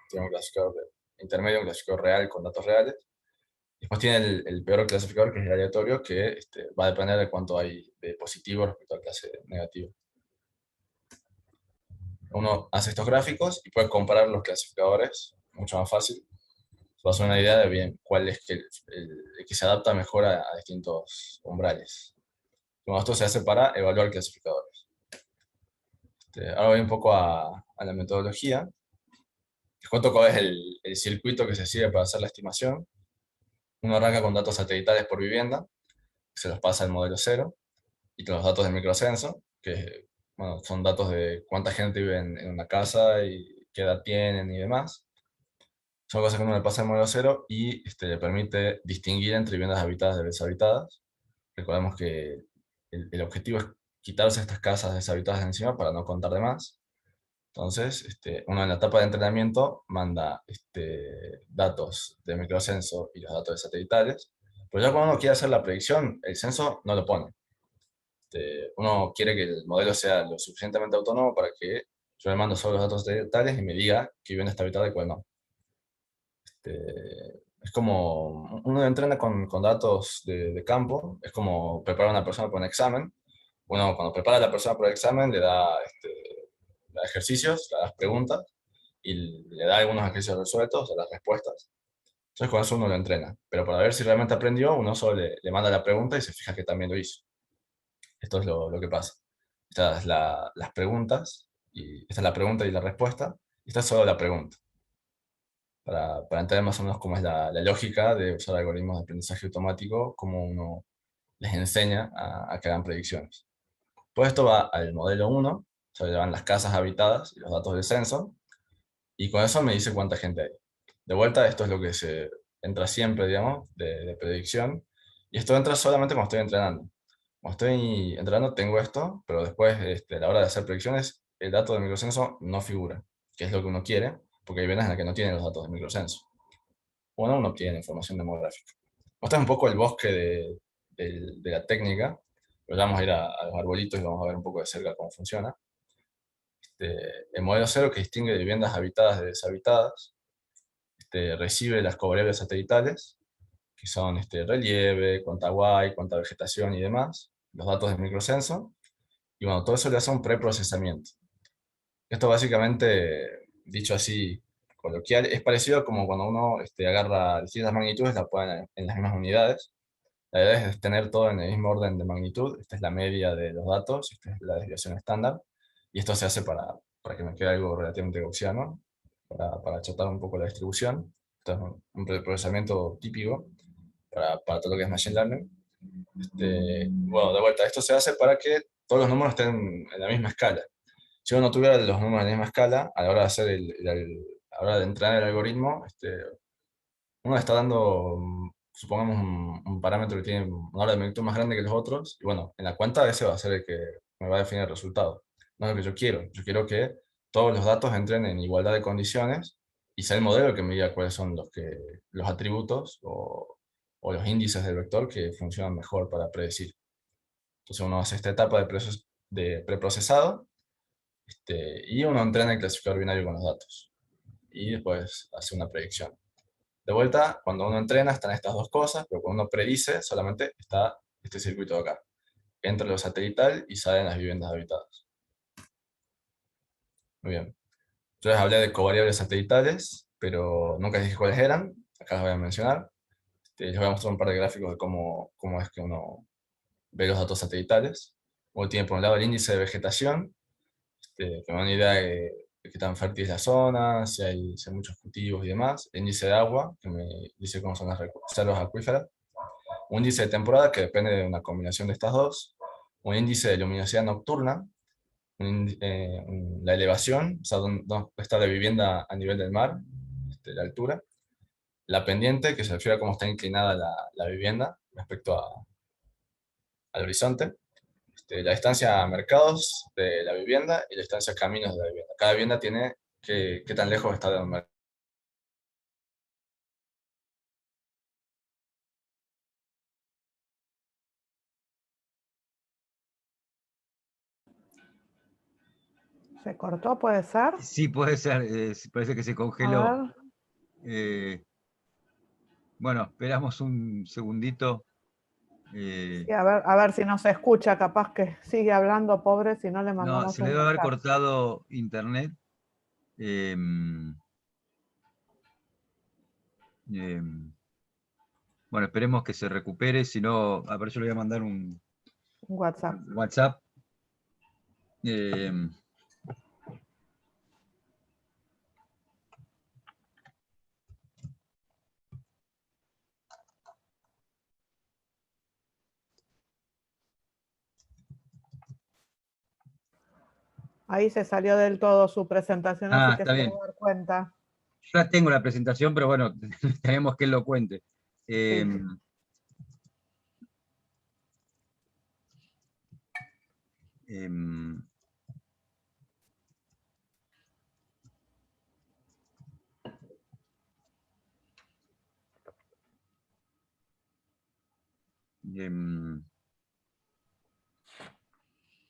tiene un clasificador intermedio, un clasificador real con datos reales. Después tiene el peor clasificador, que es el aleatorio, que va a depender de cuánto hay de positivo respecto al clase negativo. Uno hace estos gráficos y puede comparar los clasificadores mucho más fácil. Se va a hacer una idea de bien cuál es el que se adapta mejor a distintos umbrales. Bueno, esto se hace para evaluar clasificadores. Ahora voy un poco a la metodología. Les cuento cuál es el circuito que se sigue para hacer la estimación. Uno arranca con datos satelitales por vivienda, se los pasa al modelo 0, y con los datos del microcenso, que bueno, son datos de cuánta gente vive en una casa y qué edad tienen y demás. Son cosas que uno le pasa al modelo 0 y le permite distinguir entre viviendas habitadas y deshabitadas. Recordemos que el objetivo es quitarse estas casas deshabitadas de encima para no contar de más. Entonces, uno en la etapa de entrenamiento manda datos de microcenso y los datos de satelitales, pero ya cuando uno quiere hacer la predicción, el censo no lo pone. Uno quiere que el modelo sea lo suficientemente autónomo para que yo le mando solo los datos satelitales y me diga qué vivienda está habitada y cuál no. Es como, uno entrena con datos de campo, es como preparar a una persona para un examen. Uno cuando prepara a la persona para el examen le da ejercicios, le da preguntas, y le da algunos ejercicios resueltos, las respuestas. Entonces con eso uno lo entrena. Pero para ver si realmente aprendió, uno solo le manda la pregunta y se fija que también lo hizo. Esto es lo que pasa. Estas las preguntas, y esta es la pregunta y la respuesta, y esta es solo la pregunta. Para entender más o menos cómo es la lógica de usar algoritmos de aprendizaje automático, cómo uno les enseña a que hagan predicciones. Pues esto va al modelo 1, se llevan las casas habitadas y los datos del censo, y con eso me dice cuánta gente hay. De vuelta, esto es lo que se entra siempre, digamos, de predicción, y esto entra solamente cuando estoy entrenando. Cuando estoy entrenando tengo esto, pero después, a la hora de hacer predicciones, el dato del microcenso no figura, que es lo que uno quiere, porque hay viviendas en las que no tienen los datos del microcenso. Bueno, uno obtiene información demográfica. Este es un poco el bosque de la técnica, pero ya vamos a ir a los arbolitos y vamos a ver un poco de cerca cómo funciona. El modelo 0, que distingue de viviendas habitadas de deshabitadas, recibe las covariables satelitales, que son relieve, cuánta hay, cuánta vegetación y demás, los datos del microcenso, y bueno, todo eso le hace un preprocesamiento. Esto básicamente, dicho así coloquial, es parecido como cuando uno agarra distintas magnitudes, las pone en las mismas unidades. La idea es tener todo en el mismo orden de magnitud. Esta es la media de los datos, esta es la desviación estándar, y esto se hace para que me quede algo relativamente gaussiano, para achatar un poco la distribución. Esto es un preprocesamiento típico para todo lo que es Machine Learning. Bueno, de vuelta, esto se hace para que todos los números estén en la misma escala. Si uno no tuviera los números en la misma escala, a la hora de hacer a la hora de entrenar el algoritmo, uno está dando, supongamos, un parámetro que tiene una hora de magnitud más grande que los otros, y bueno, en la cuenta ese va a ser el que me va a definir el resultado. No es lo que yo quiero. Yo quiero que todos los datos entren en igualdad de condiciones y sea el modelo el que me diga cuáles son los atributos o los índices del vector que funcionan mejor para predecir. Entonces uno hace esta etapa de preprocesado, y uno entrena el clasificador binario con los datos. Y después hace una predicción. De vuelta, cuando uno entrena están estas dos cosas, pero cuando uno predice solamente está este circuito de acá. Entra lo satelital y salen las viviendas habitadas. Muy bien. Yo les hablé de covariables satelitales, pero nunca les dije cuáles eran. Acá las voy a mencionar. Les voy a mostrar un par de gráficos de cómo es que uno ve los datos satelitales. Uno tiene por un lado el índice de vegetación, que me da una idea de qué tan fértil es la zona, si hay muchos cultivos y demás. El índice de agua, que me dice cómo son las reservas acuíferas. Un índice de temporada, que depende de una combinación de estas dos. Un índice de luminosidad nocturna. La elevación, o sea, dónde está la vivienda a nivel del mar, la altura. La pendiente, que se refiere a cómo está inclinada la vivienda respecto al horizonte. La distancia a mercados de la vivienda y la distancia a caminos de la vivienda. Cada vivienda tiene qué tan lejos está de un mercado. ¿Se cortó, puede ser? Sí, puede ser, parece que se congeló. A Bueno, esperamos un segundito. ver, sí, a ver si no se escucha, capaz que sigue hablando, pobre, si no le mandamos No, se un le debe haber mensaje. cortado internet. Bueno, esperemos que se recupere, si no, a ver, yo le voy a mandar un WhatsApp. Ahí se salió del todo su presentación, así que está se bien. va a dar cuenta. Yo ya tengo la presentación, pero bueno, tenemos que él lo cuente. Sí. Em, em,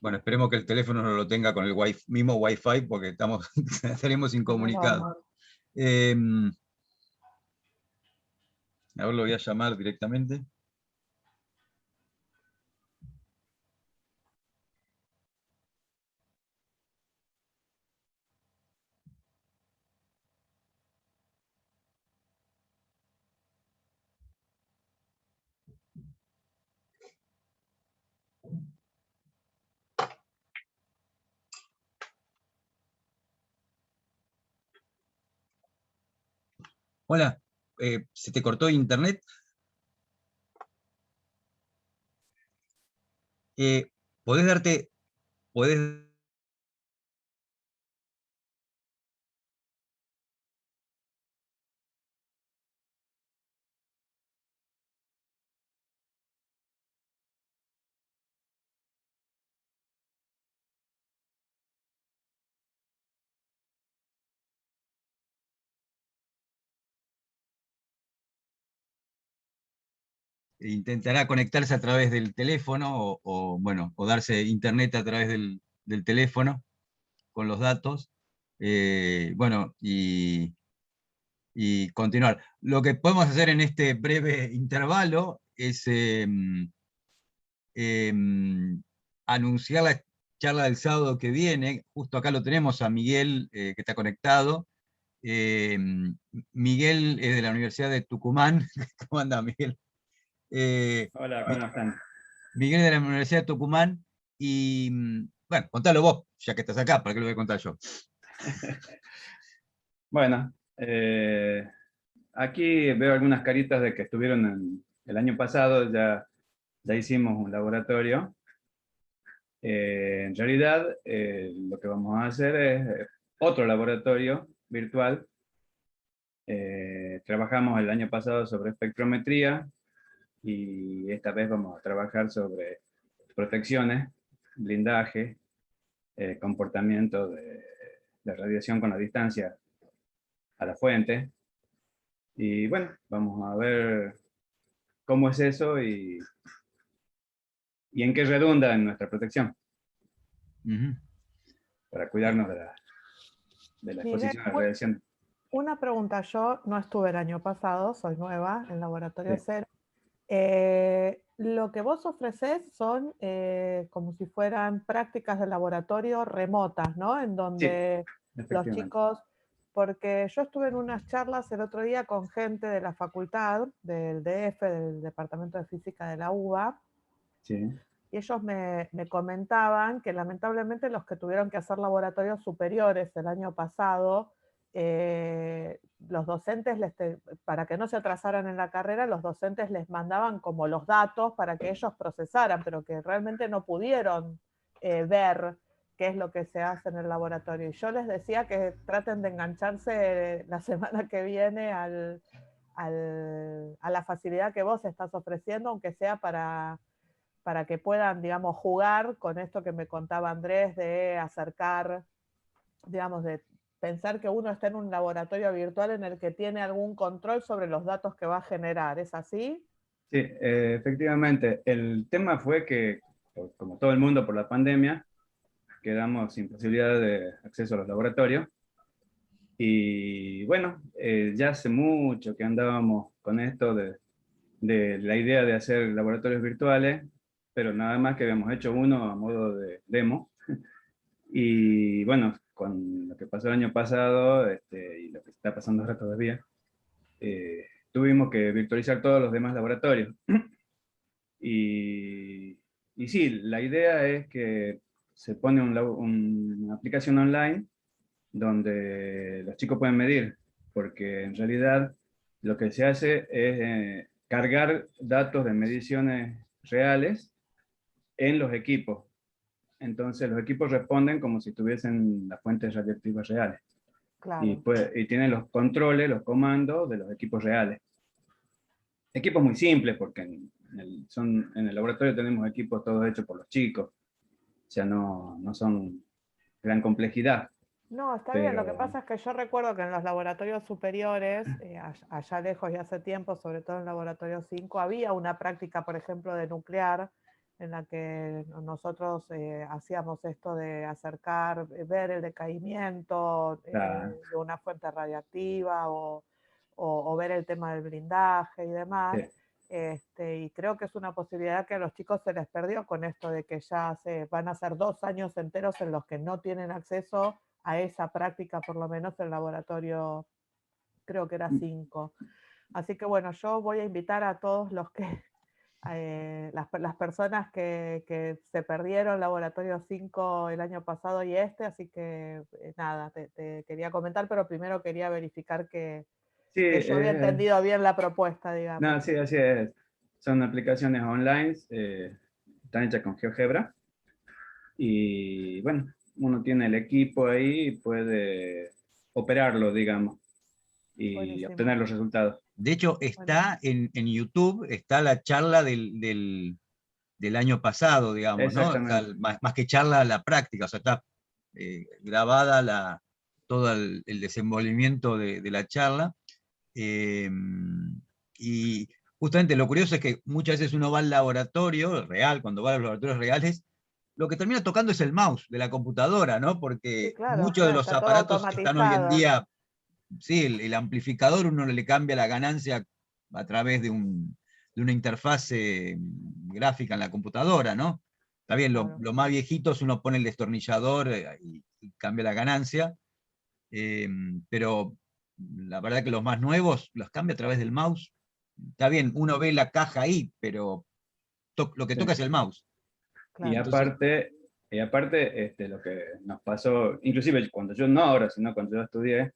bueno, esperemos que el teléfono no lo tenga con el mismo Wi-Fi porque estaremos incomunicados. Ahora lo voy a llamar directamente. Hola, ¿se te cortó internet? ¿Podés darte, podés intentará conectarse a través del teléfono bueno, o darse internet a través del teléfono con los datos? Bueno, y continuar. Lo que podemos hacer en este breve intervalo es anunciar la charla del sábado que viene. Justo acá lo tenemos a Miguel, que está conectado. Miguel es de la Universidad de Tucumán. ¿Cómo anda, Miguel? Hola, ¿cómo están? Miguel de la Universidad de Tucumán. Y bueno, contalo vos, ya que estás acá, ¿para qué lo voy a contar yo? Bueno, aquí veo algunas caritas de que estuvieron el año pasado, ya hicimos un laboratorio. En realidad, lo que vamos a hacer es otro laboratorio virtual. Trabajamos el año pasado sobre espectrometría y esta vez vamos a trabajar sobre protecciones, blindaje, comportamiento de radiación con la distancia a la fuente. Y bueno, vamos a ver cómo es eso y en qué redunda en nuestra protección. Para cuidarnos de la exposición a la radiación. Una pregunta, yo no estuve el año pasado, soy nueva en Laboratorio Sí. Cero. Lo que vos ofrecés son como si fueran prácticas de laboratorio remotas, ¿no? En donde los chicos, porque yo estuve en unas charlas el otro día con gente de la facultad, del DF, del Departamento de Física de la UBA, sí. Y ellos me comentaban que lamentablemente los que tuvieron que hacer laboratorios superiores el año pasado, los docentes, para que no se atrasaran en la carrera, los docentes les mandaban como los datos para que ellos procesaran, pero que realmente no pudieron ver qué es lo que se hace en el laboratorio. Y yo les decía que traten de engancharse la semana que viene a la facilidad que vos estás ofreciendo, aunque sea para que puedan, digamos, jugar con esto que me contaba Andrés de acercar, digamos, de pensar que uno está en un laboratorio virtual en el que tiene algún control sobre los datos que va a generar. ¿Es así? Sí, efectivamente. El tema fue que, como todo el mundo por la pandemia, quedamos sin posibilidad de acceso a los laboratorios. Y bueno, ya hace mucho que andábamos con esto de la idea de hacer laboratorios virtuales, pero nada más que habíamos hecho uno a modo de demo. Y bueno, con lo que pasó el año pasado y lo que está pasando ahora todavía, tuvimos que virtualizar todos los demás laboratorios. Y sí, la idea es que se pone una aplicación online donde los chicos pueden medir, porque en realidad lo que se hace es cargar datos de mediciones reales en los equipos. Entonces los equipos responden como si tuviesen las fuentes radioactivas reales. Claro. Y tienen los controles, los comandos de los equipos reales. Equipos muy simples, porque en el laboratorio tenemos equipos todos hechos por los chicos. O sea, no son gran complejidad. No, está bien. Lo que Pero- pasa es que yo recuerdo que en los laboratorios superiores, allá lejos y hace tiempo, sobre todo en el laboratorio 5, había una práctica, por ejemplo, de nuclear, en la que nosotros hacíamos esto de acercar, ver el decaimiento Claro. de una fuente radiactiva o ver el tema del blindaje y demás. Sí. Y creo que es una posibilidad que a los chicos se les perdió con esto de que ya van a ser 2 años enteros en los que no tienen acceso a esa práctica, por lo menos el laboratorio, creo que era 5. Así que bueno, yo voy a invitar a todos los que, las personas que se perdieron laboratorio 5 el año pasado y así que nada, te quería comentar, pero primero quería verificar que Sí, yo había entendido bien la propuesta, digamos. no, sí, así es. Son aplicaciones online, están hechas con GeoGebra. Y bueno, uno tiene el equipo ahí y puede operarlo, digamos, y Buenísimo. obtener los resultados. De hecho, está en YouTube, está la charla del año pasado, digamos, ¿no? O sea, Exactamente. más que charla, la práctica, o sea, está grabada todo el desenvolvimiento de la charla. Y justamente lo curioso es que muchas veces uno va al laboratorio real, cuando va a los laboratorios reales, lo que termina tocando es el mouse de la computadora, ¿no? Porque Sí, claro, muchos de los está todo aparatos que están hoy en automatizado. día, sí, el amplificador uno le cambia la ganancia a través de una interfase gráfica en la computadora, ¿no? Está bien, Claro. lo más viejitos uno pone el destornillador y cambia la ganancia, pero la verdad que los más nuevos los cambia a través del mouse. Está bien, uno ve la caja ahí, pero lo que Sí. toca es el mouse. Claro. Entonces, Y aparte lo que nos pasó, inclusive cuando yo no ahora, sino cuando yo estudié,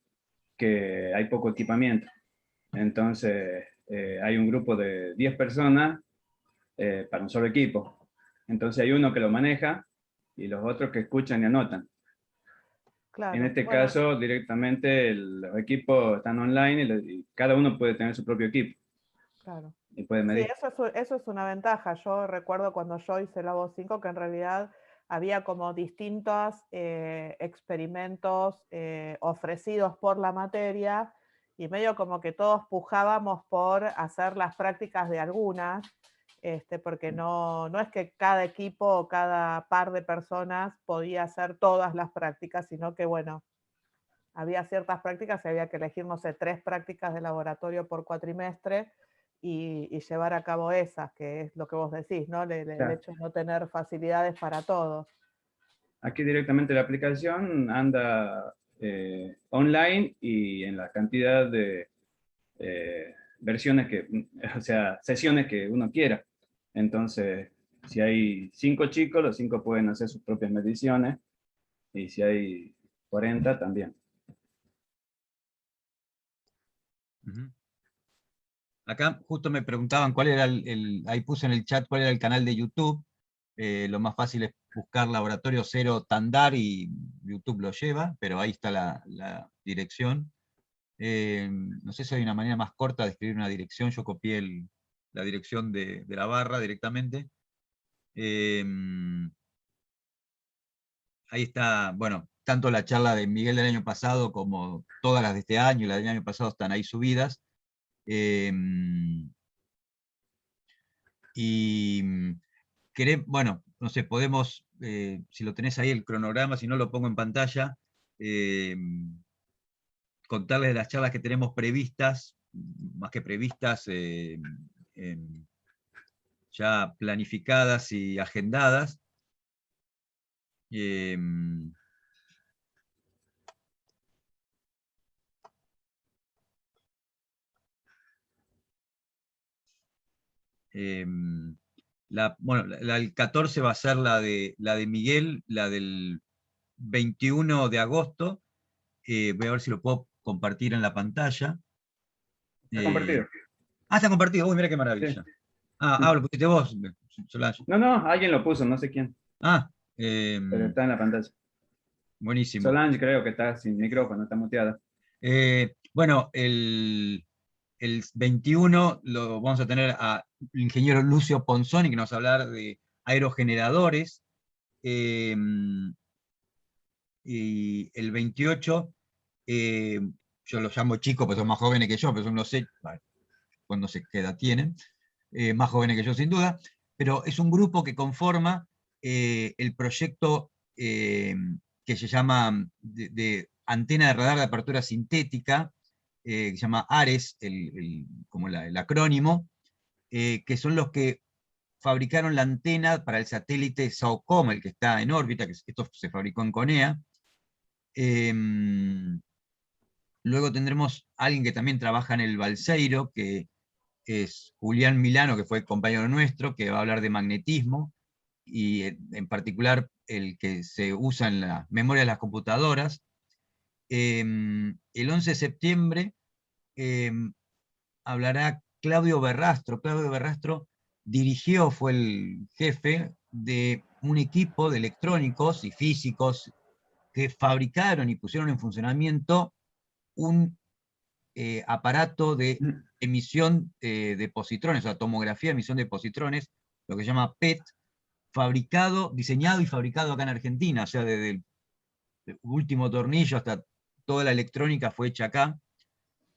que hay poco equipamiento. Entonces, hay un grupo de 10 personas para un solo equipo. Entonces hay uno que lo maneja y los otros que escuchan y anotan. Claro. En este Bueno, caso, directamente los equipos están online y cada uno puede tener su propio equipo claro. y puede Sí, medir. eso es una ventaja. Yo recuerdo cuando yo hice la voz 5 que en realidad había como distintos experimentos ofrecidos por la materia y medio como que todos pujábamos por hacer las prácticas de algunas, porque no es que cada equipo o cada par de personas podía hacer todas las prácticas, sino que bueno, había ciertas prácticas y había que elegir, no sé, 3 prácticas de laboratorio por cuatrimestre y llevar a cabo esas, que es lo que vos decís, ¿no? El Claro. hecho de no tener facilidades para todos. Aquí directamente la aplicación anda online y en la cantidad de versiones o sea, sesiones que uno quiera. Entonces, si hay 5 chicos, los 5 pueden hacer sus propias mediciones y si hay 40 también. acá justo me preguntaban cuál era ahí puse en el chat cuál era el canal de YouTube. Lo más fácil es buscar Laboratorio Cero Tandar y YouTube lo lleva, pero ahí está la dirección. No sé si hay una manera más corta de escribir una dirección, yo copié la dirección de la barra directamente. Ahí está, bueno, tanto la charla de Miguel del año pasado como todas las de este año y las del año pasado están ahí subidas. Y bueno, no sé, podemos, si lo tenés ahí el cronograma, si no lo pongo en pantalla, contarles de las charlas que tenemos previstas, más que previstas, ya planificadas y agendadas. Bueno, el 14 va a ser la de Miguel, la del 21 de agosto. Voy a ver si lo puedo compartir en la pantalla. Está compartido. Está compartido. Uy, mira qué Sí. maravilla. Lo pusiste vos, Solange. No, alguien lo puso, no sé quién, pero está en la pantalla. Buenísimo. Solange creo que está sin micrófono, está muteada. Bueno, el 21 lo vamos a tener al ingeniero Lucio Ponzoni, que nos va a hablar de aerogeneradores. y el 28, yo los llamo chicos, porque son más jóvenes que yo, pero son los cuando sé qué edad tienen, más jóvenes que yo sin duda, pero es un grupo que conforma el proyecto que se llama de antena de radar de apertura sintética, que se llama ARES, como el acrónimo, que son los que fabricaron la antena para el satélite SAOCOM, el que está en órbita, que esto se fabricó en CONEA. Luego tendremos a alguien que también trabaja en el Balseiro, que es Julián Milano, que fue compañero nuestro, que va a hablar de magnetismo, y en particular el que se usa en la memoria de las computadoras. El 11 de septiembre hablará Claudio Berrastro. Claudio Berrastro fue el jefe de un equipo de electrónicos y físicos que fabricaron y pusieron en funcionamiento un aparato de emisión de positrones, o sea, tomografía de emisión de positrones, lo que se llama PET, diseñado y fabricado acá en Argentina, o sea, desde el último tornillo hasta toda la electrónica fue hecha acá.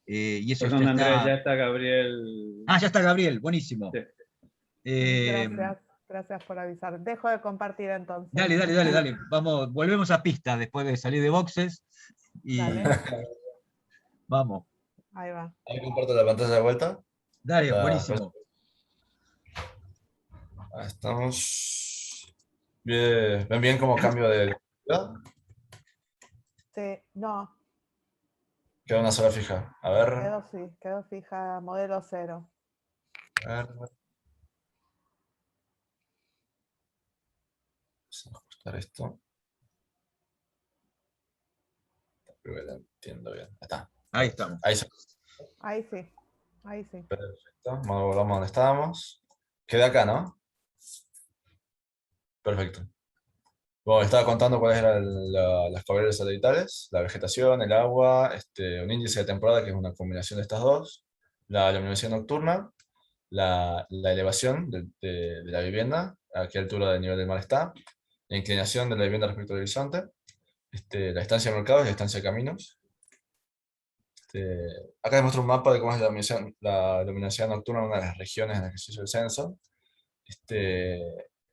Y eso Perdón, ya Andrés, está... ya está Gabriel. Ah, ya está Gabriel, buenísimo. Sí. Gracias por avisar. Dejo de compartir entonces. Dale. Vamos, volvemos a pista después de salir de boxes. Y Dale. vamos. Ahí va. Ahí comparto la pantalla de vuelta. Dale, buenísimo. Ahí estamos. Bien, ¿ven bien como cambio de velocidad? Sí, no, Queda una sola fija. A ver. quedó fija modelo 0. A ver. Vamos a ajustar esto. Creo que lo entiendo bien. Ahí está. Ahí estamos. Ahí sí. Perfecto. Volvamos a donde estábamos. Queda acá, ¿no? Perfecto. Bueno, estaba contando cuáles eran las corrientes satelitales, la vegetación, el agua, un índice de temporada que es una combinación de estas dos, la luminosidad nocturna, la elevación de la vivienda, a qué altura del nivel del mar está, la inclinación de la vivienda respecto al horizonte, la distancia de mercados y la distancia de caminos. Acá les muestro un mapa de cómo es la luminosidad nocturna en una de las regiones en las que se hizo el censo.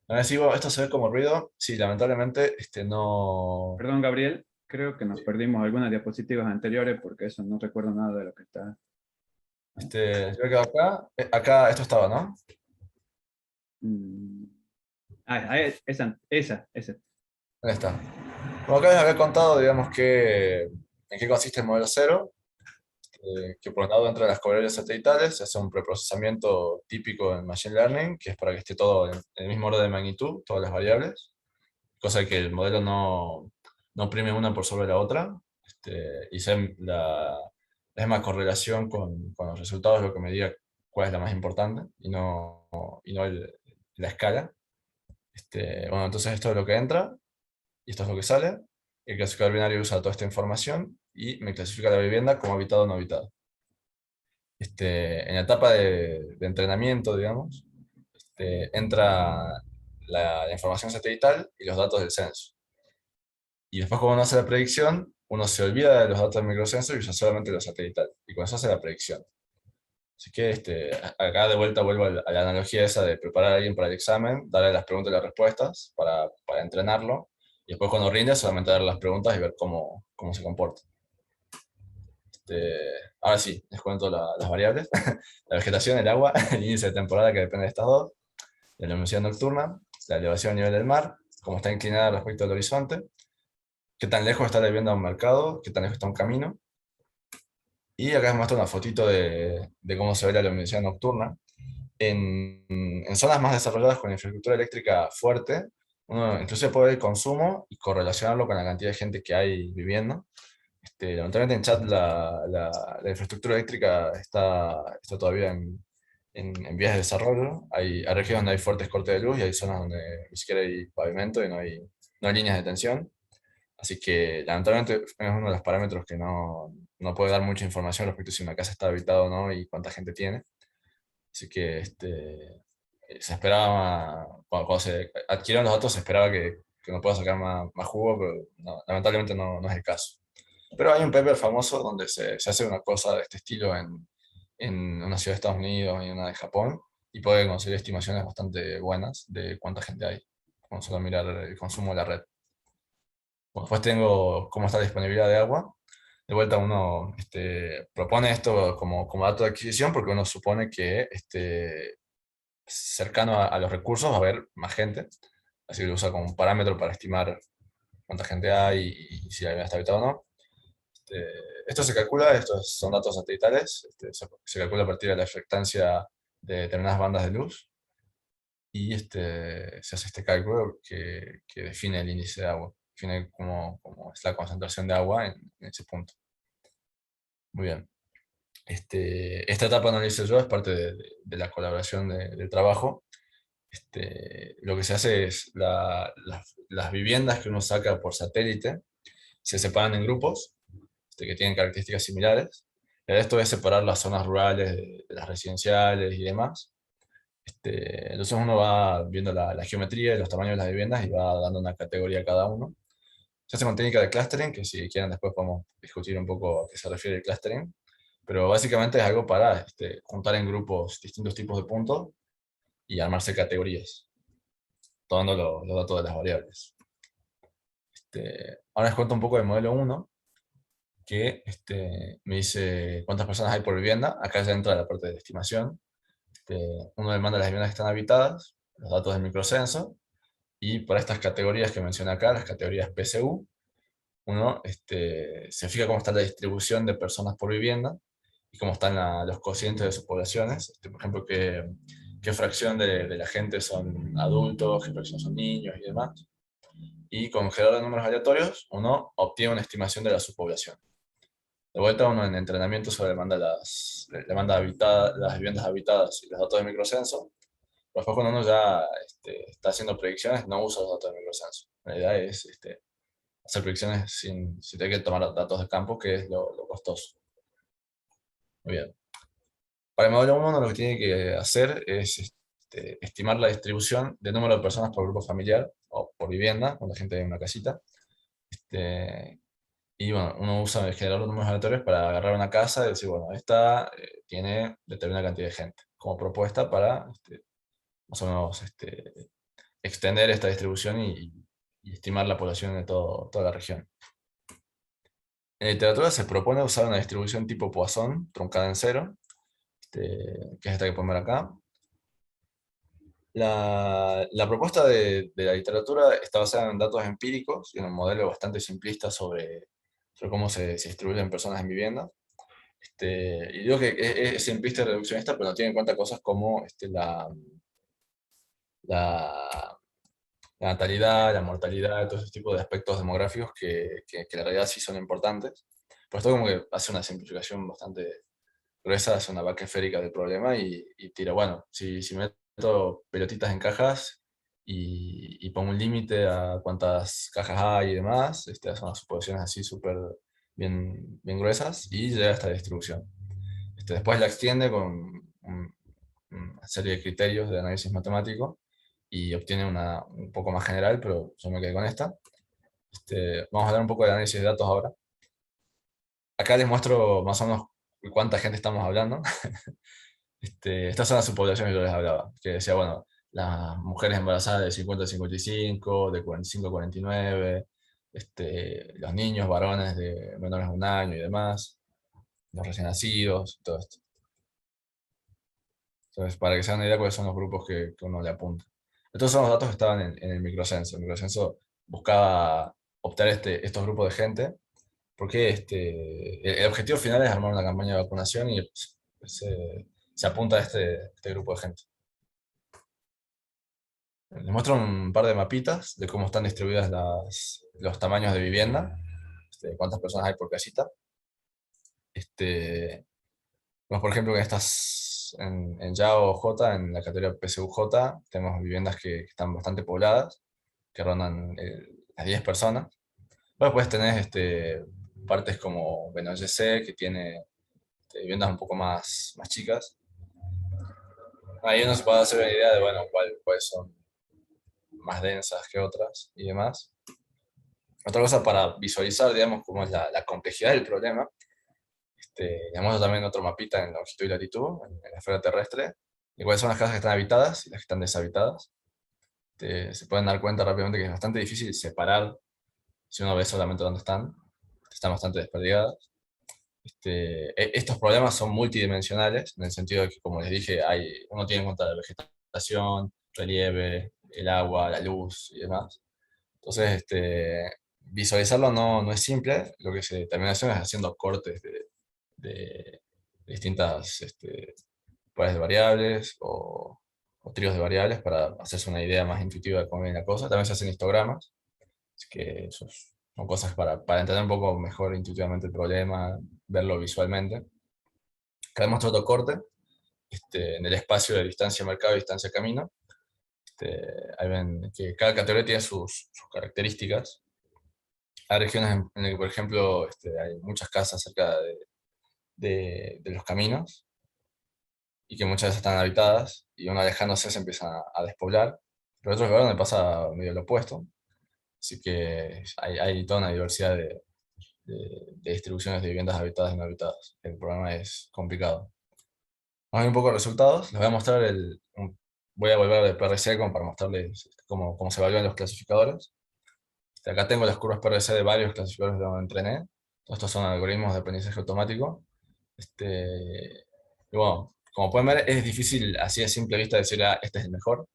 A ver si esto se ve como ruido. Sí, lamentablemente no... Perdón, Gabriel, creo que nos perdimos algunas diapositivas anteriores porque eso no recuerdo nada de lo que está. Yo me quedo acá. Acá esto estaba, ¿no? Esa. Ahí está. Como acá les había contado, digamos, en qué consiste el modelo cero, que por un lado dentro de las covariantes satelitales se hace un preprocesamiento típico en Machine Learning, que es para que esté todo en el mismo orden de magnitud, todas las variables, cosa que el modelo no oprime una por sobre la otra, y sea la misma correlación con los resultados, lo que me diga cuál es la más importante, y no la escala. Bueno, entonces esto es lo que entra, y esto es lo que sale. El clasificador binario usa toda esta información y me clasifica la vivienda como habitado o no habitado. En la etapa de entrenamiento, digamos, entra la información satelital y los datos del censo. Y después cuando uno hace la predicción, uno se olvida de los datos del microcenso y usa solamente los satelital. Y con eso hace la predicción. Así que acá de vuelta vuelvo a la analogía esa de preparar a alguien para el examen, darle las preguntas y las respuestas para entrenarlo, y después cuando rinde solamente darle las preguntas y ver cómo se comporta. Ahora sí, les cuento las variables. La vegetación, el agua, el índice de temporada que depende de estas dos, la luminosidad nocturna, la elevación a nivel del mar, cómo está inclinada respecto al horizonte, qué tan lejos está la vivienda de un mercado, qué tan lejos está un camino. Y acá les muestro una fotito de cómo se ve la luminosidad nocturna. En zonas más desarrolladas con infraestructura eléctrica fuerte, uno incluso puede ver el consumo y correlacionarlo con la cantidad de gente que hay viviendo. Lamentablemente en chat la infraestructura eléctrica está todavía en vías de desarrollo. Hay regiones donde hay fuertes cortes de luz y hay zonas donde ni siquiera hay pavimento y no hay líneas de tensión. Así que lamentablemente es uno de los parámetros que no puede dar mucha información respecto a si una casa está habitada o no y cuánta gente tiene. Así que se esperaba, cuando se adquirieron los datos, se esperaba que uno pueda sacar más jugo, pero lamentablemente no es el caso. Pero hay un paper famoso donde se hace una cosa de este estilo en una ciudad de Estados Unidos y una de Japón, y puede conseguir estimaciones bastante buenas de cuánta gente hay, con solo mirar el consumo de la red. Bueno, después tengo cómo está la disponibilidad de agua. De vuelta uno propone esto como dato de adquisición porque uno supone que cercano a los recursos va a haber más gente, así que lo usa como un parámetro para estimar cuánta gente hay y si la está habitada o no. Esto se calcula, estos son datos satelitales, se calcula a partir de la reflectancia de determinadas bandas de luz y se hace este cálculo que define el índice de agua, define cómo es la concentración de agua en ese punto. Muy bien. Esta etapa no la hice yo, es parte de la colaboración del trabajo. Lo que se hace es las viviendas que uno saca por satélite se separan en grupos que tienen características similares. Esto es separar las zonas rurales de las residenciales y demás. Entonces uno va viendo la geometría y los tamaños de las viviendas y va dando una categoría a cada uno. Se hace con técnica de clustering, que si quieren después podemos discutir un poco a qué se refiere el clustering. Pero básicamente es algo para juntar en grupos distintos tipos de puntos y armarse categorías, tomando los datos de las variables. Ahora les cuento un poco del modelo 1, que me dice cuántas personas hay por vivienda. Acá ya entra la parte de la estimación. Uno le manda las viviendas que están habitadas, los datos del microcenso, y para estas categorías que mencioné acá, las categorías PSU, uno se fija cómo está la distribución de personas por vivienda y cómo están los cocientes de sus poblaciones. Por ejemplo, qué fracción de la gente son adultos, qué fracción son niños y demás. Y con un generador de números aleatorios, uno obtiene una estimación de la subpoblación. De vuelta, uno en entrenamiento le manda las viviendas habitadas y los datos de microcenso. Pero después, cuando uno ya está haciendo predicciones, no usa los datos de microcenso. La idea es hacer predicciones sin tener que tomar datos de campo, que es lo costoso. Muy bien. Para el modelo 1, lo que tiene que hacer es estimar la distribución de número de personas por grupo familiar o por vivienda, cuando la gente vive en una casita. Y bueno, uno usa el generador de números aleatorios para agarrar una casa y decir, bueno, esta tiene determinada cantidad de gente, como propuesta para más o menos extender esta distribución y estimar la población de toda la región. En literatura se propone usar una distribución tipo Poisson, truncada en cero, que es esta que pueden ver acá. La propuesta de la literatura está basada en datos empíricos y en un modelo bastante simplista sobre cómo se distribuyen personas en vivienda. Y digo que es simplista y reduccionista, pero no tiene en cuenta cosas como la natalidad, la mortalidad, todo ese tipo de aspectos demográficos que en realidad sí son importantes. Pero esto como que hace una simplificación bastante gruesa, hace una vaca esférica del problema y tira, bueno, si meto pelotitas en cajas y pongo un límite a cuántas cajas hay y demás, hace unas suposiciones así súper bien gruesas y llega a esta distribución. Después la extiende con una serie de criterios de análisis matemático y obtiene una un poco más general, pero yo me quedé con esta. Vamos a hablar un poco del análisis de datos ahora. Acá les muestro más o menos cuánta gente estamos hablando. Estas son las subpoblaciones que yo les hablaba, que decía, bueno, las mujeres embarazadas de 50 a 55, de 45 a 49, los niños varones de menores de un año y demás, los recién nacidos, todo esto. Entonces, para que se hagan una idea cuáles son los grupos que uno le apunta. Estos son los datos que estaban en el microcenso. El microcenso buscaba obtener estos grupos de gente, porque el objetivo final es armar una campaña de vacunación y se apunta a este grupo de gente. Les muestro un par de mapitas de cómo están distribuidas los tamaños de vivienda, cuántas personas hay por casita. Vemos, por ejemplo, que en Ya o J, en la categoría PSUJ, tenemos viviendas que están bastante pobladas, que rondan las 10 personas. Luego puedes tener partes como BNYC, que tiene viviendas un poco más chicas. Ahí uno se puede hacer una idea de, bueno, cuáles son más densas que otras y demás. Otra cosa para visualizar, digamos, cómo es la complejidad del problema, digamos también otro mapita en longitud y latitud, en la esfera terrestre, de cuáles son las casas que están habitadas y las que están deshabitadas. Se pueden dar cuenta rápidamente que es bastante difícil separar si uno ve solamente dónde están bastante desperdigadas. Estos problemas son multidimensionales, en el sentido de que, como les dije, uno tiene en cuenta la vegetación, relieve, el agua, la luz y demás. Entonces, visualizarlo no es simple, lo que se termina haciendo es haciendo cortes de distintas pares de variables o tríos de variables para hacerse una idea más intuitiva de cómo viene la cosa. También se hacen histogramas, así que son cosas para entender un poco mejor intuitivamente el problema, verlo visualmente. Acá hemos otro corte en el espacio de distancia mercado y distancia camino. Ahí ven que cada categoría tiene sus características. Hay regiones en las que, por ejemplo, hay muchas casas cerca de los caminos y que muchas veces están habitadas, y una alejándose se empiezan a despoblar. Pero hay otros lugares donde pasa medio lo opuesto. Así que hay toda una diversidad de distribuciones de viviendas habitadas y no habitadas. El programa es complicado. Vamos a ver un poco de resultados. Les voy a mostrar voy a volver al PRC como para mostrarles cómo se evalúan los clasificadores. Acá tengo las curvas PRC de varios clasificadores donde entrené. Todos estos son algoritmos de aprendizaje automático. Y bueno, como pueden ver, es difícil así a simple vista decir, este es el mejor.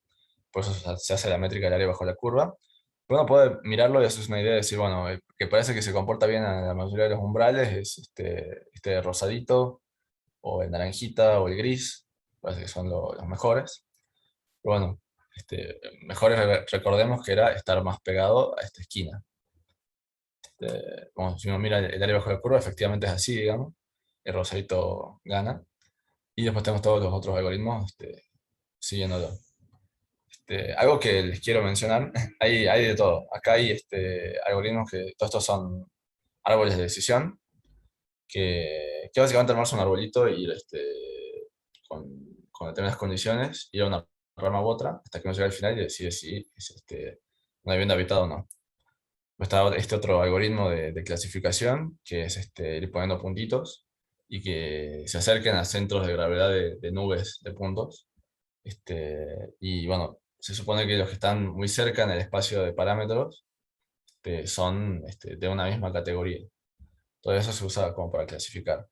Por eso se hace la métrica del área bajo la curva. Pero uno puede mirarlo y hacerse una idea de decir, bueno, que parece que se comporta bien en la mayoría de los umbrales, es este rosadito, o el naranjita, o el gris, parece que son los mejores. Pero bueno, mejores recordemos que era estar más pegado a esta esquina. Bueno, si uno mira el área bajo la curva, efectivamente es así, digamos. El rosadito gana. Y después tenemos todos los otros algoritmos siguiéndolo. Algo que les quiero mencionar, hay de todo. Acá hay algoritmos que todos estos son árboles de decisión, que básicamente armarse un arbolito y ir con determinadas condiciones, ir a una rama u otra, hasta que uno llega al final y decide si es una vivienda habitada o no. Está este otro algoritmo de clasificación, que es ir poniendo puntitos, y que se acerquen a centros de gravedad de nubes de puntos. Y bueno, se supone que los que están muy cerca en el espacio de parámetros son de una misma categoría. Todo eso se usa como para clasificar.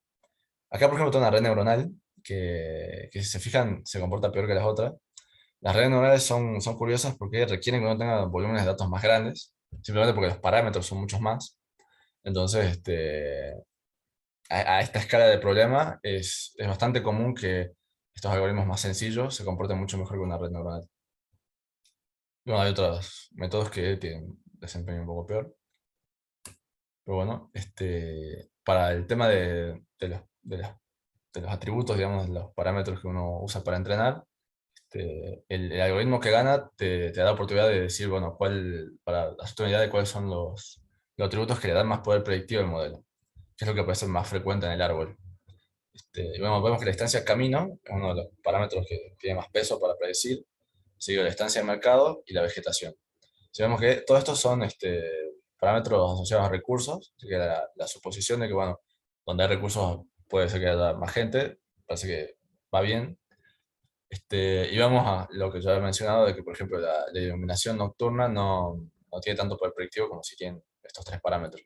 Acá, por ejemplo, tengo una red neuronal que si se fijan, se comporta peor que las otras. Las redes neuronales son curiosas porque requieren que uno tenga volúmenes de datos más grandes, simplemente porque los parámetros son muchos más. Entonces, a esta escala de problema es bastante común que estos algoritmos más sencillos se comporten mucho mejor que una red neuronal. Bueno, hay otros métodos que tienen desempeño un poco peor. Pero bueno, para el tema de los atributos, digamos, de los parámetros que uno usa para entrenar, el algoritmo que gana te da la oportunidad de decir, bueno, para hacerte una idea de cuáles son los atributos que le dan más poder predictivo al modelo, que es lo que puede ser más frecuente en el árbol. Y bueno, vemos que la distancia camino es uno de los parámetros que tiene más peso para predecir, seguido la distancia de mercado y la vegetación. Si vemos que todos estos son parámetros asociados a recursos, así que la suposición de que, bueno, donde hay recursos puede ser que haya más gente, parece que va bien. Y vamos a lo que ya he mencionado, de que, por ejemplo, la iluminación nocturna no tiene tanto poder predictivo como si tienen estos tres parámetros.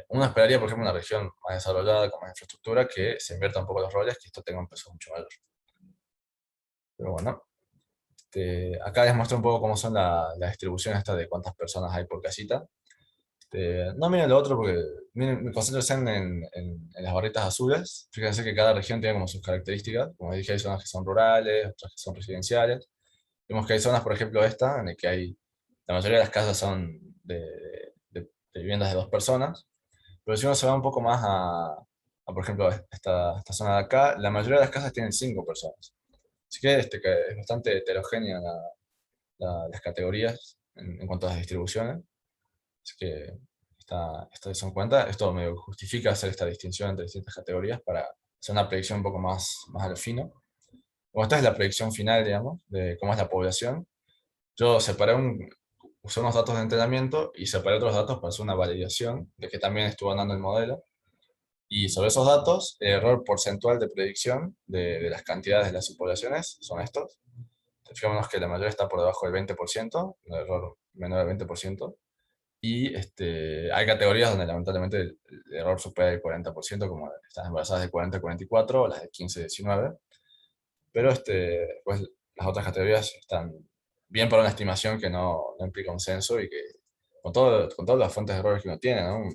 Uno esperaría, por ejemplo, una región más desarrollada, con más infraestructura, que se invierta un poco los roles, que esto tenga un peso mucho mayor. Pero bueno, acá les muestro un poco cómo son la distribución esta de cuántas personas hay por casita. No miren lo otro porque concéntrense en las barritas azules. Fíjense que cada región tiene como sus características. Como dije, hay zonas que son rurales, otras que son residenciales. Vemos que hay zonas, por ejemplo esta, en las que la mayoría de las casas son de viviendas de 2 personas. Pero si uno se va un poco más por ejemplo, esta zona de acá, la mayoría de las casas tienen 5 personas. Así que, que es bastante heterogénea las categorías en cuanto a las distribuciones. Así que esto se en cuenta. Esto me justifica hacer esta distinción entre distintas categorías para hacer una predicción un poco más a lo fino. Bueno, esta es la predicción final, digamos, de cómo es la población. yo usé unos datos de entrenamiento y separé otros datos para hacer una validación de que también estuvo andando el modelo. Y sobre esos datos, el error porcentual de predicción de las cantidades de las subpoblaciones son estos. Fijémonos que la mayoría está por debajo del 20%, un error menor del 20%. Y hay categorías donde lamentablemente el error supera el 40%, como las embarazadas de 40 a 44 o las de 15 a 19. Pero pues, las otras categorías están bien para una estimación que no implica un censo y que con todas las fuentes de errores que uno tiene, ¿no?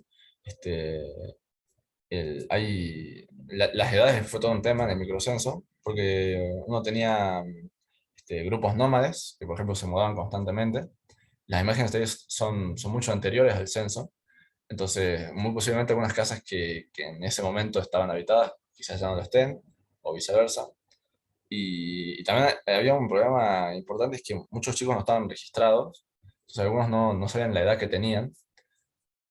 Las edades fue todo un tema en el microcenso, porque uno tenía grupos nómades, que por ejemplo se mudaban constantemente. Las imágenes de ellos son mucho anteriores al censo, entonces muy posiblemente algunas casas que en ese momento estaban habitadas, quizás ya no lo estén, o viceversa. Y también había un problema importante, es que muchos chicos no estaban registrados, entonces algunos no sabían la edad que tenían,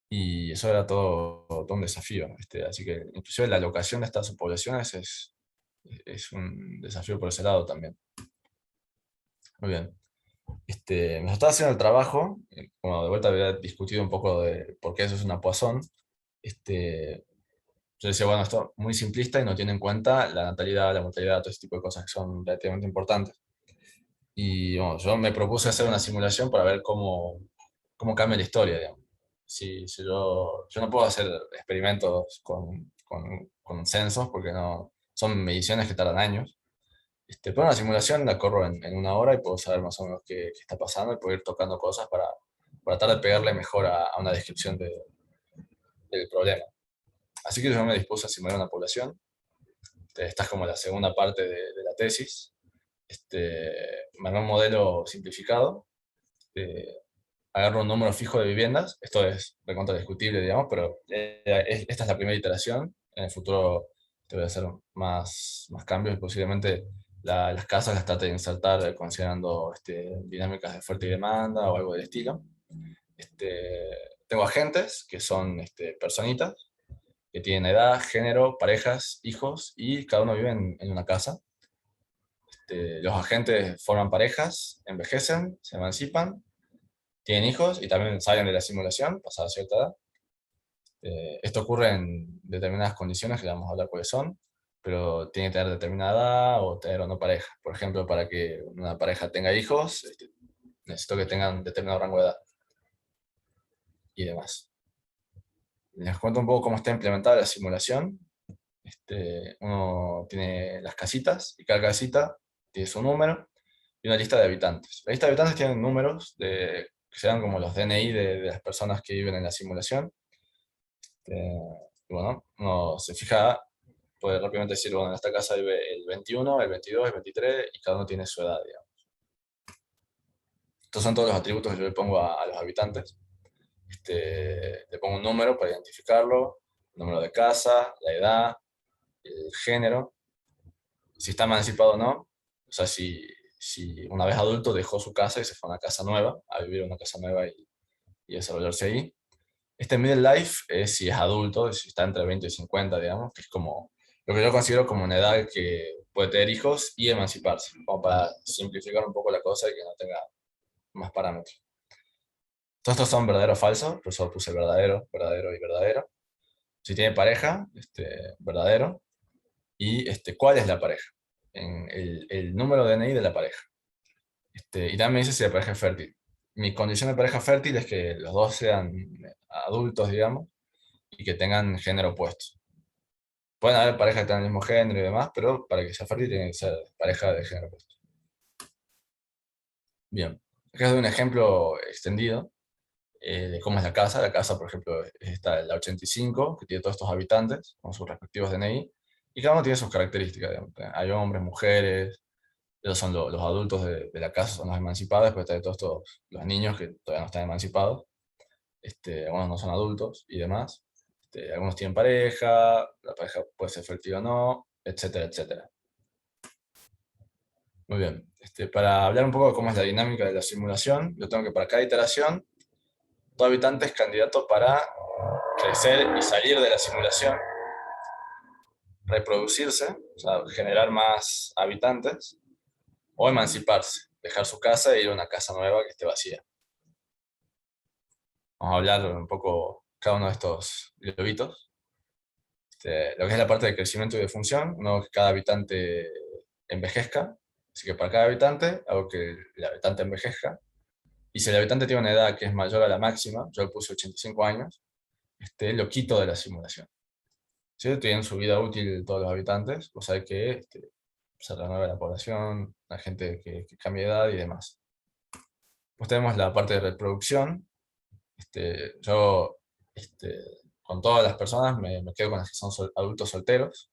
y eso era todo un desafío. Así que inclusive la alocación de estas poblaciones es un desafío por ese lado también. Muy bien. Me estaba haciendo el trabajo, como de vuelta había discutido un poco de por qué eso es una Poisson. Yo decía, bueno, esto es muy simplista y no tiene en cuenta la natalidad, la mortalidad, todo ese tipo de cosas que son relativamente importantes. Y bueno, yo me propuse hacer una simulación para ver cómo cambia la historia, digamos. Si yo no puedo hacer experimentos con censos porque no, son mediciones que tardan años. Pero una simulación la corro en una hora y puedo saber más o menos qué está pasando y puedo ir tocando cosas para tratar de pegarle mejor a una descripción del problema. Así que yo me dispuse a simular una población. Esta es como la segunda parte de la tesis. Me armé un modelo simplificado. Agarro un número fijo de viviendas. Esto es recontra discutible, digamos, pero esta es la primera iteración. En el futuro te voy a hacer más cambios y posiblemente las casas las trate de insertar considerando dinámicas de oferta y demanda o algo del estilo. Tengo agentes que son personitas que tienen edad, género, parejas, hijos y cada uno vive en una casa. Los agentes forman parejas, envejecen, se emancipan, tienen hijos y también salen de la simulación pasada cierta edad. Esto ocurre en determinadas condiciones que vamos a hablar cuáles son, pero tiene que tener determinada edad o tener o no pareja. Por ejemplo, para que una pareja tenga hijos, necesito que tengan determinado rango de edad y demás. Les cuento un poco cómo está implementada la simulación. Uno tiene las casitas y cada casita tiene su número y una lista de habitantes. La lista de habitantes tienen números que sean como los DNI de las personas que viven en la simulación. Y bueno, uno se fija, puede rápidamente decir, bueno, en esta casa vive el 21, el 22, el 23 y cada uno tiene su edad, digamos. Estos son todos los atributos que yo le pongo a los habitantes. Le pongo un número para identificarlo, el número de casa, la edad, el género, si está emancipado o no, o sea, si una vez adulto dejó su casa y se fue a una casa nueva, a vivir en una casa nueva y desarrollarse ahí. Middle life es si es adulto, si está entre 20 y 50, digamos, que es como lo que yo considero como una edad que puede tener hijos y emanciparse, como para simplificar un poco la cosa y que no tenga más parámetros. Todos estos son verdadero o falso, por eso puse verdadero, verdadero y verdadero. Si tiene pareja, verdadero. Y cuál es la pareja, en el número de DNI de la pareja. Y también me dice si la pareja es fértil. Mi condición de pareja fértil es que los dos sean adultos, digamos, y que tengan género opuesto. Pueden haber parejas que tengan el mismo género y demás, pero para que sea fértil tiene que ser pareja de género opuesto. Bien, acá es un ejemplo extendido de cómo es la casa. La casa, por ejemplo, está la 85, que tiene todos estos habitantes con sus respectivos DNI, y cada uno tiene sus características. Digamos. Hay hombres, mujeres, esos son los adultos de la casa, son los emancipados, después están todos los niños que todavía no están emancipados, algunos no son adultos y demás. Algunos tienen pareja, la pareja puede ser fértil o no, etcétera, etcétera. Muy bien, para hablar un poco de cómo es la dinámica de la simulación, yo tengo que para cada iteración, todo habitante es candidato para crecer y salir de la simulación, reproducirse, o sea, generar más habitantes, o emanciparse. dejar su casa e ir a una casa nueva que esté vacía. Vamos a hablar un poco cada uno de estos globitos. Lo que es la parte de crecimiento y de función, que cada habitante envejezca. Así que para cada habitante hago que el habitante envejezca. Y si el habitante tiene una edad que es mayor a la máxima, yo le puse 85 años, lo quito de la simulación. ¿Sí? Tienen su vida útil todos los habitantes, cosa de que se renueva la población, la gente que cambia de edad y demás. Pues tenemos la parte de reproducción. Yo con todas las personas me quedo con las que son adultos solteros,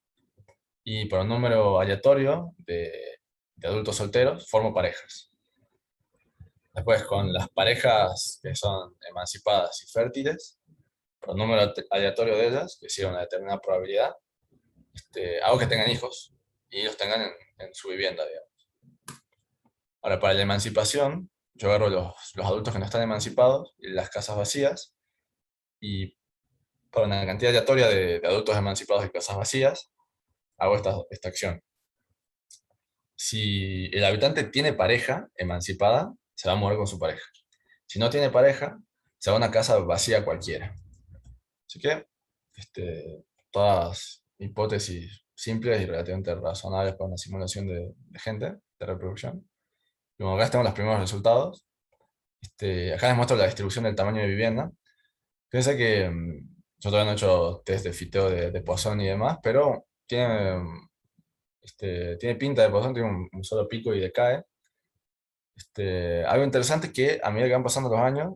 y por un número aleatorio de adultos solteros formo parejas. Después, con las parejas que son emancipadas y fértiles, por un número aleatorio de ellas, que sigue una determinada probabilidad, hago que tengan hijos y los tengan en su vivienda, digamos. Ahora, para la emancipación, yo agarro los adultos que no están emancipados y las casas vacías, y para una cantidad aleatoria de adultos emancipados y casas vacías, hago esta acción. Si el habitante tiene pareja emancipada, se va a mover con su pareja. Si no tiene pareja, se va a una casa vacía cualquiera. Así que, todas hipótesis simples y relativamente razonables para una simulación de gente, de reproducción. Y como acá tenemos los primeros resultados, acá les muestro la distribución del tamaño de vivienda. Fíjense que yo todavía no he hecho test de fiteo de Poisson y demás, pero tiene pinta de Poisson, tiene un solo pico y decae. Algo interesante es que a medida que van pasando los años,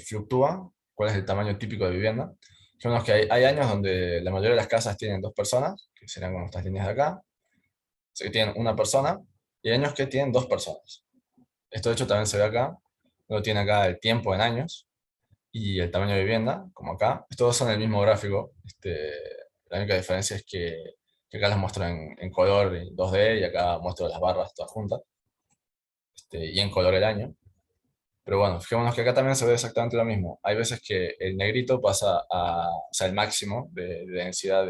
fluctúa cuál es el tamaño típico de vivienda. Vemos que hay años donde la mayoría de las casas tienen 2 personas, que serían como estas líneas de acá, así que tienen una persona, y hay años que tienen 2 personas. Esto de hecho también se ve acá. Luego tiene acá el tiempo en años y el tamaño de vivienda, como acá. Estos son el mismo gráfico. La única diferencia es que acá las muestro en color 2D y acá muestro las barras todas juntas, y en color el año. Pero bueno, fijémonos que acá también se ve exactamente lo mismo. Hay veces que el negrito pasa o sea, el máximo de densidad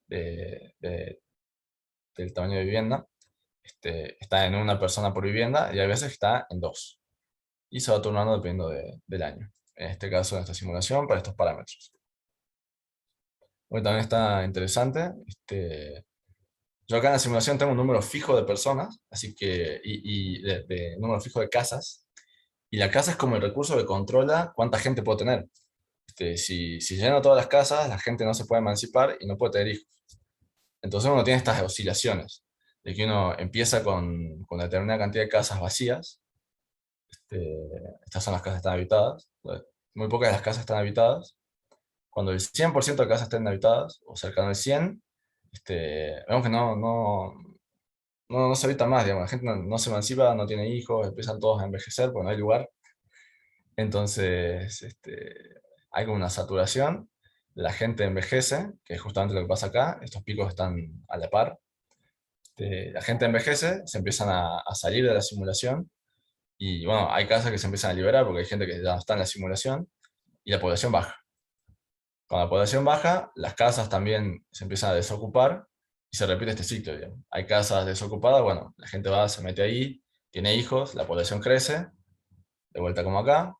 del tamaño de vivienda, está en una persona por vivienda, y hay veces que está en 2. Y se va turnando dependiendo del año. En este caso, en esta simulación, para estos parámetros. Bueno, también está interesante. Yo acá en la simulación tengo un número fijo de personas, así que, y de número fijo de casas. Y la casa es como el recurso que controla cuánta gente puedo tener. Si lleno todas las casas, la gente no se puede emancipar y no puede tener hijos. Entonces uno tiene estas oscilaciones, de que uno empieza con una determinada cantidad de casas vacías. Estas son las casas que están habitadas. Muy pocas de las casas están habitadas. Cuando el 100% de casas estén habitadas, o cercano al 100, vemos que no se habita más, digamos. La gente no se emancipa, no tiene hijos, empiezan todos a envejecer porque no hay lugar. Entonces, hay como una saturación, la gente envejece, que es justamente lo que pasa acá, estos picos están a la par. La gente envejece, se empiezan a salir de la simulación, y bueno, hay casas que se empiezan a liberar porque hay gente que ya no está en la simulación, y la población baja. Cuando la población baja, las casas también se empiezan a desocupar, y se repite este ciclo, digamos. Hay casas desocupadas, bueno, la gente va, se mete ahí, tiene hijos, la población crece, de vuelta como acá,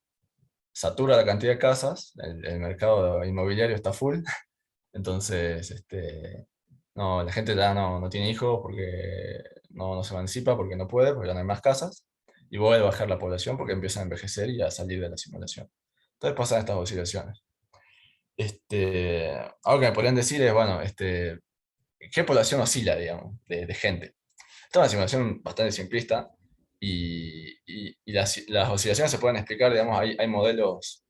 satura la cantidad de casas, el mercado inmobiliario está full, entonces la gente ya no tiene hijos porque no se emancipa, porque no puede, porque ya no hay más casas, y vuelve a bajar la población porque empiezan a envejecer y a salir de la simulación. Entonces pasan estas oscilaciones. Algo que me podrían decir es, bueno, ¿qué población oscila, digamos, de gente? Esta es una simulación bastante simplista, y las oscilaciones se pueden explicar, digamos, hay modelos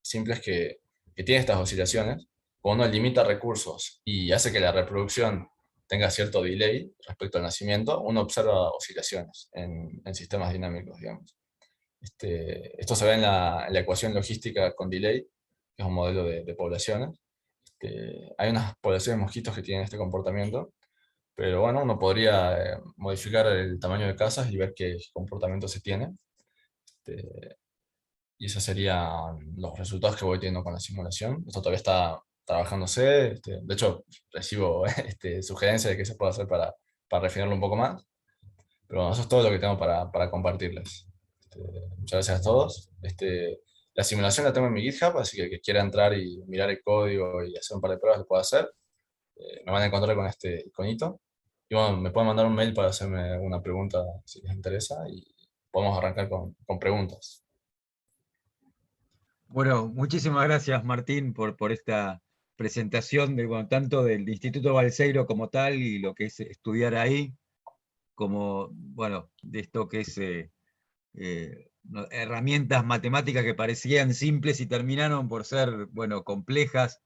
simples que tienen estas oscilaciones. Cuando uno limita recursos y hace que la reproducción tenga cierto delay respecto al nacimiento, uno observa oscilaciones en sistemas dinámicos, digamos. Esto se ve en la ecuación logística con delay, que es un modelo de poblaciones. Hay unas poblaciones de mosquitos que tienen este comportamiento, pero bueno, uno podría modificar el tamaño de casas y ver qué comportamiento se tiene. Y esos serían los resultados que voy teniendo con la simulación. Esto todavía está trabajándose. De hecho, recibo sugerencias de qué se puede hacer para refinarlo un poco más. Pero bueno, eso es todo lo que tengo para compartirles. Muchas gracias a todos. La simulación la tengo en mi GitHub, así que el que quiera entrar y mirar el código y hacer un par de pruebas lo puede hacer. Me van a encontrar con este iconito. Y bueno, me pueden mandar un mail para hacerme una pregunta si les interesa y podemos arrancar con preguntas. Bueno, muchísimas gracias Martín por esta presentación de, bueno, tanto del Instituto Balseiro como tal y lo que es estudiar ahí, como bueno, de esto que es herramientas matemáticas que parecían simples y terminaron por ser, bueno, complejas,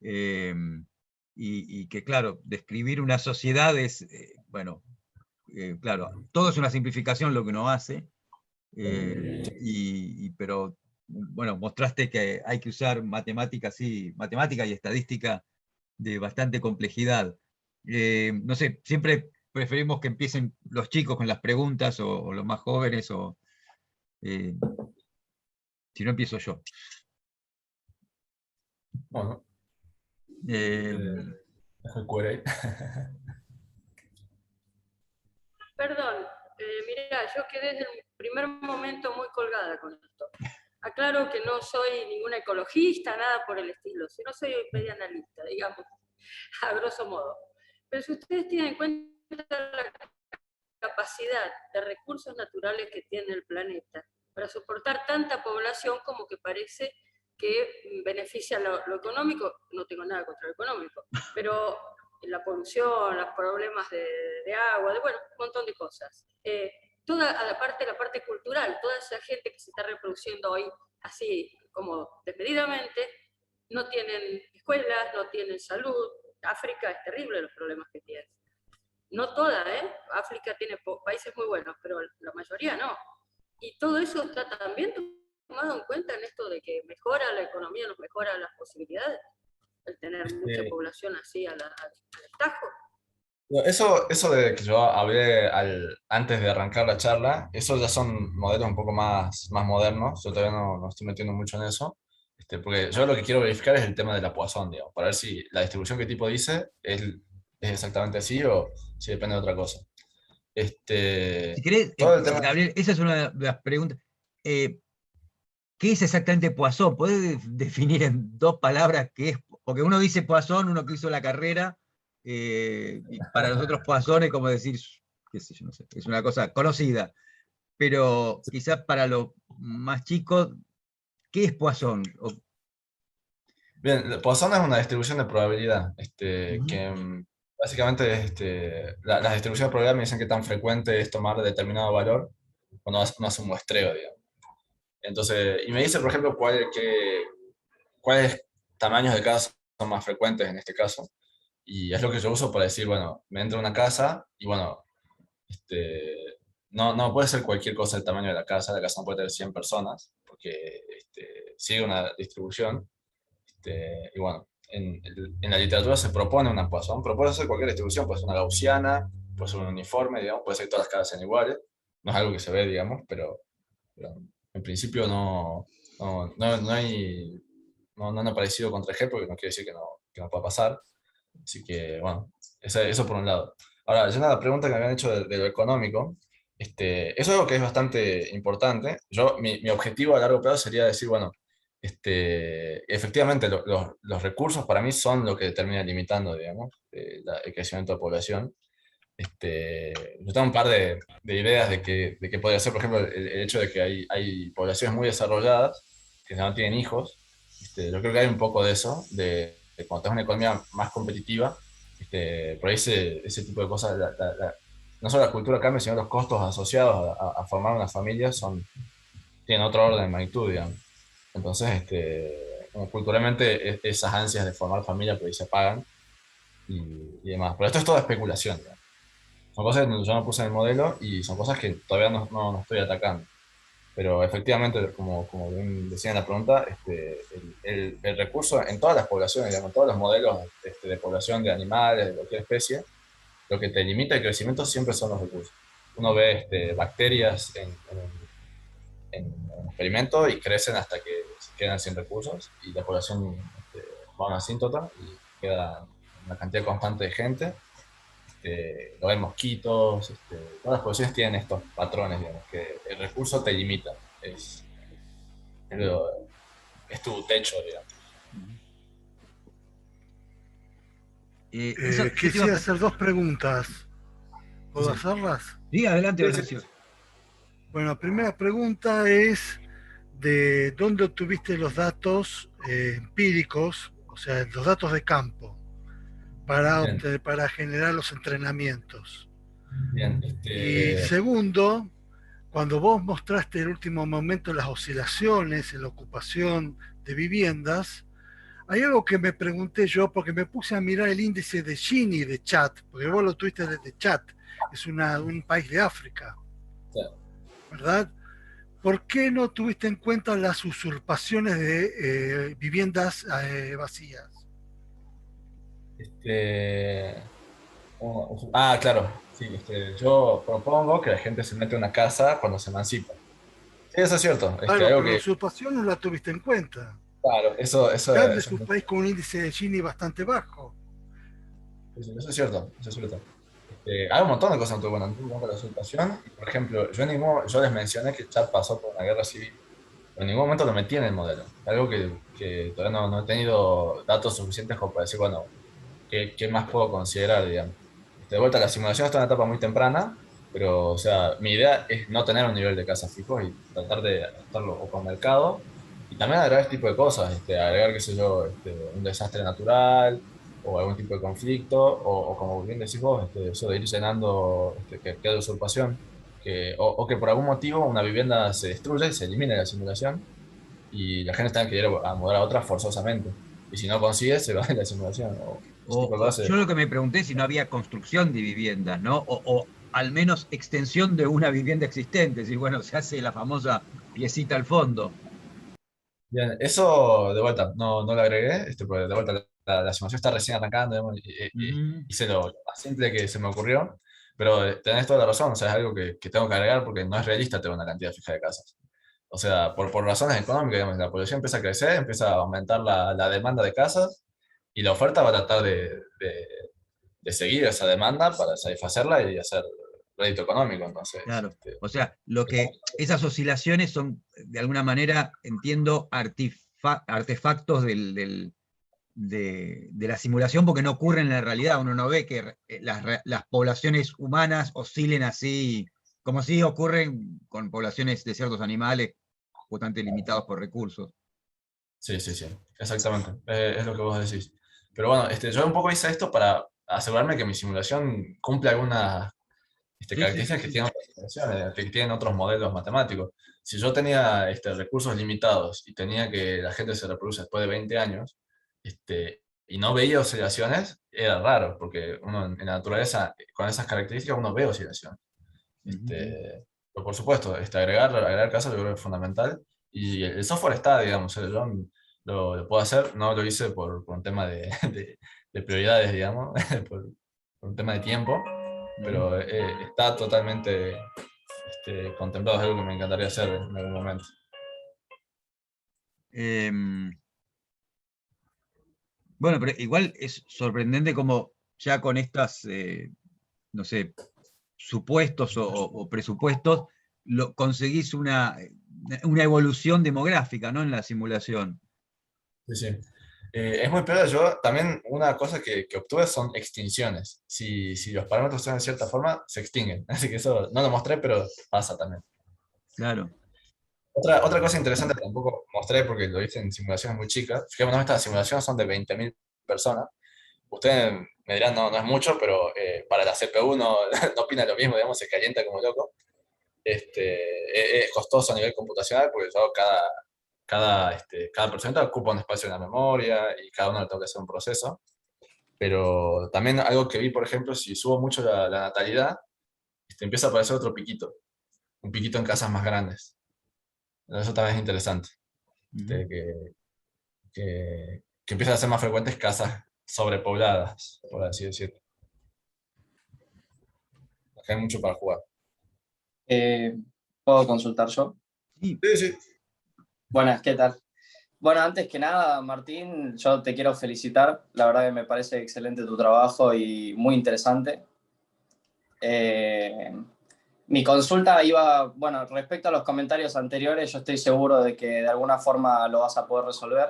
y que claro, describir una sociedad es, bueno, claro, todo es una simplificación lo que uno hace, pero bueno, mostraste que hay que usar matemática, sí, matemática y estadística de bastante complejidad. No sé, siempre preferimos que empiecen los chicos con las preguntas o los más jóvenes, o si no empiezo yo. Bueno, dejo el QA. Perdón, mira, yo quedé desde el primer momento muy colgada con esto. Aclaro que no soy ninguna ecologista, nada por el estilo, sino soy pedianalista, digamos, a grosso modo. Pero si ustedes tienen en cuenta la capacidad de recursos naturales que tiene el planeta para soportar tanta población, como que parece que beneficia lo económico, no tengo nada contra lo económico, pero la polución, los problemas de agua, bueno, un montón de cosas. Toda la parte cultural, toda esa gente que se está reproduciendo hoy así como desmedidamente, no tienen escuelas, no tienen salud. África es terrible los problemas que tiene. No toda, África tiene países muy buenos, pero la mayoría no. Y todo eso está también tomado en cuenta en esto de que mejora la economía, nos mejora las posibilidades, el tener mucha población así al estajo. Eso de que yo hablé antes de arrancar la charla, eso ya son modelos un poco más modernos. Yo todavía no estoy metiendo mucho en eso, porque yo lo que quiero verificar es el tema de la Poisson, digamos, para ver si la distribución que tipo dice es exactamente así o si depende de otra cosa. Si querés, todo el tema... Gabriel, esa es una de las preguntas. ¿Qué es exactamente Poisson? ¿Podés definir en 2 palabras qué es? Porque uno dice Poisson, uno que hizo la carrera, y para nosotros Poisson es como decir, qué sé yo, no sé, es una cosa conocida. Pero quizás para los más chicos, ¿qué es Poisson? Bien, Poisson es una distribución de probabilidad, que básicamente las distribuciones de probabilidad me dicen qué tan frecuente es tomar determinado valor cuando uno hace un muestreo, digamos. Entonces, y me dice, por ejemplo, cuáles tamaños de casa son más frecuentes en este caso. Y es lo que yo uso para decir, bueno, me entro a una casa y bueno, no puede ser cualquier cosa el tamaño de la casa no puede tener 100 personas, porque sigue una distribución. Y bueno, en la literatura se propone una Poisson, pero puede ser cualquier distribución, puede ser una gaussiana, puede ser un uniforme, digamos, puede ser que todas las casas sean iguales, no es algo que se ve, digamos, pero en principio no han aparecido contra G, porque no quiere decir que no pueda pasar. Así que, bueno, eso por un lado. Ahora, yo la pregunta que me habían hecho de lo económico, eso es algo que es bastante importante. Mi objetivo a largo plazo sería decir, bueno, efectivamente los recursos para mí son lo que termina limitando, digamos, el crecimiento de población. Yo tengo un par de ideas de qué podría ser, por ejemplo, el hecho de que hay poblaciones muy desarrolladas que no tienen hijos. Yo creo que hay un poco de eso, de cuando tenés una economía más competitiva, por ahí ese tipo de cosas, no solo la cultura cambia, sino los costos asociados a formar una familia tienen otro orden de magnitud, digamos. Entonces, como culturalmente esas ansias de formar familia por ahí se apagan y demás. Pero esto es toda especulación, digamos. Son cosas que yo no puse en el modelo y son cosas que todavía no estoy atacando. Pero efectivamente, como bien decía en la pregunta, el recurso en todas las poblaciones, digamos, en todos los modelos de población de animales, de cualquier especie, lo que te limita el crecimiento siempre son los recursos. Uno ve bacterias en un experimento y crecen hasta que se quedan sin recursos y la población va a una asíntota y queda una cantidad constante de gente. no hay mosquitos, todas las poblaciones tienen estos patrones, digamos, que el recurso te limita, es, es tu techo, digamos. Yo te iba Quisiera a hacer dos preguntas. ¿Puedo Sí. hacerlas? Sí, adelante, Sí, sí. Horacio. Bueno, la primera pregunta es de dónde obtuviste los datos empíricos, o sea, los datos de campo, Bien, para generar los entrenamientos. bien. Y segundo, cuando vos mostraste en el último momento las oscilaciones en la ocupación de viviendas, hay algo que me pregunté yo, porque me puse a mirar el índice de Gini de Chad, porque vos lo tuviste desde Chad, es un país de África, Claro. ¿verdad? ¿Por qué no tuviste en cuenta las usurpaciones de viviendas vacías? Claro. Sí, yo propongo que la gente se mete en una casa cuando se emancipa. Sí, eso es cierto. Claro, Algo pero la que, usurpación no la tuviste en cuenta. claro, Chad eso es un país con un índice de Gini bastante bajo. eso es cierto, eso es cierto. Hay un montón de cosas muy buenas, con la usurpación. Y, por ejemplo, yo les mencioné que Chad pasó por una guerra civil, pero en ningún momento lo metí en el modelo. Algo que todavía no he tenido datos suficientes como para decir, bueno, ¿qué más puedo considerar, digamos? De vuelta, la simulación está en una etapa muy temprana, pero, o sea, mi idea es no tener un nivel de casa fijo y tratar de adaptarlo o con mercado, y también agregar este tipo de cosas, agregar, qué sé yo, un desastre natural, o algún tipo de conflicto, o como bien decís vos, eso de ir llenando, que de usurpación, o que por algún motivo una vivienda se destruye, se elimina de la simulación, y la gente tenga que ir a mudar a otra forzosamente. Y si no consigue, se va de la simulación, o ese tipo de cosas. Yo lo que me pregunté si no había construcción de viviendas, ¿no? O al menos extensión de una vivienda existente. Si, bueno, se hace la famosa piecita al fondo. Bien, eso de vuelta, no lo agregué, porque de vuelta la simulación está recién arrancando, digamos, Ujú. hice lo más simple que se me ocurrió, pero tenés toda la razón, o sea, es algo que tengo que agregar porque no es realista tener una cantidad fija de casas. O sea, por razones económicas, digamos, la población empieza a crecer, empieza a aumentar la demanda de casas, y la oferta va a tratar de seguir esa demanda para satisfacerla y hacer rédito económico, entonces. Claro. O sea, esas oscilaciones son, de alguna manera, entiendo, artefactos de la simulación porque no ocurren en la realidad. Uno no ve que las poblaciones humanas oscilen así, como si ocurren con poblaciones de ciertos animales bastante limitados por recursos. Sí, exactamente. Es lo que vos decís. Pero bueno, yo un poco hice esto para asegurarme que mi simulación cumple algunas características que tienen otras simulaciones, que tienen otros modelos matemáticos. Si yo tenía recursos limitados y tenía que la gente se reproduce después de 20 años, y no veía oscilaciones, era raro, porque uno en la naturaleza, con esas características, uno ve oscilaciones. Pero por supuesto, agregar casos yo creo que es fundamental. Y el software está, digamos, yo lo puedo hacer, no lo hice por un tema de prioridades, digamos, por un tema de tiempo, pero está totalmente contemplado, es algo que me encantaría hacer en algún momento. Bueno, pero igual es sorprendente como ya con estas, no sé, supuestos o presupuestos, conseguís una evolución demográfica, ¿no? En la simulación. Sí. Es muy peor. Yo también una cosa que obtuve son extinciones. Si los parámetros son de cierta forma, se extinguen. Así que eso no lo mostré, pero pasa también. Claro. Otra cosa interesante que tampoco mostré porque lo hice en simulaciones muy chicas. Fijémonos, estas simulaciones son de 20.000 personas. Ustedes me dirán, no es mucho, pero para la CPU no opina lo mismo, digamos, se calienta como loco. Es costoso a nivel computacional porque yo cada persona ocupa un espacio en la memoria y cada uno le tengo que hacer un proceso. Pero también algo que vi, por ejemplo, si subo mucho la natalidad, empieza a aparecer otro piquito, un piquito en casas más grandes. Eso también es interesante, que empiezan a ser más frecuentes casas sobrepobladas, por así decirlo. Acá hay mucho para jugar. ¿Puedo consultar yo? Sí. Buenas, ¿qué tal? Bueno, antes que nada, Martín, yo te quiero felicitar. La verdad que me parece excelente tu trabajo y muy interesante. Mi consulta iba, bueno, respecto a los comentarios anteriores, yo estoy seguro de que de alguna forma lo vas a poder resolver.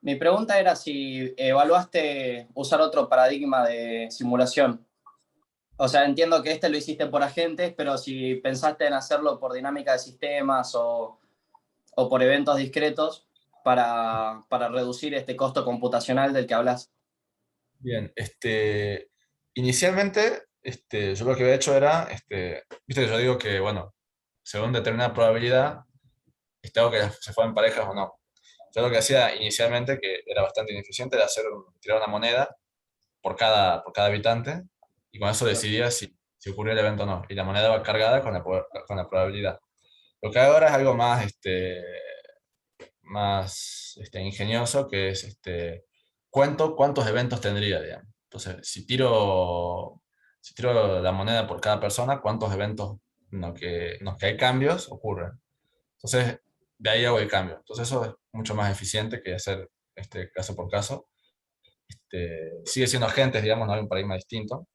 Mi pregunta era si evaluaste usar otro paradigma de simulación. O sea, entiendo que este lo hiciste por agentes, pero si pensaste en hacerlo por dinámica de sistemas o por eventos discretos para reducir este costo computacional del que hablas. Bien, inicialmente yo lo que había hecho era, viste que yo digo que, bueno, según determinada probabilidad, hago que se fueran parejas o no. Yo lo que hacía inicialmente, que era bastante ineficiente, era tirar una moneda por cada habitante, y con eso decidía si ocurría el evento o no. Y la moneda va cargada con la probabilidad. Lo que hago ahora es algo más ingenioso, que es cuento cuántos eventos tendría, digamos. Entonces, si tiro la moneda por cada persona, cuántos eventos en los que hay cambios ocurren. Entonces, de ahí hago el cambio. Entonces, eso es mucho más eficiente que hacer caso por caso. Sigue siendo agentes, digamos, no hay un paradigma distinto.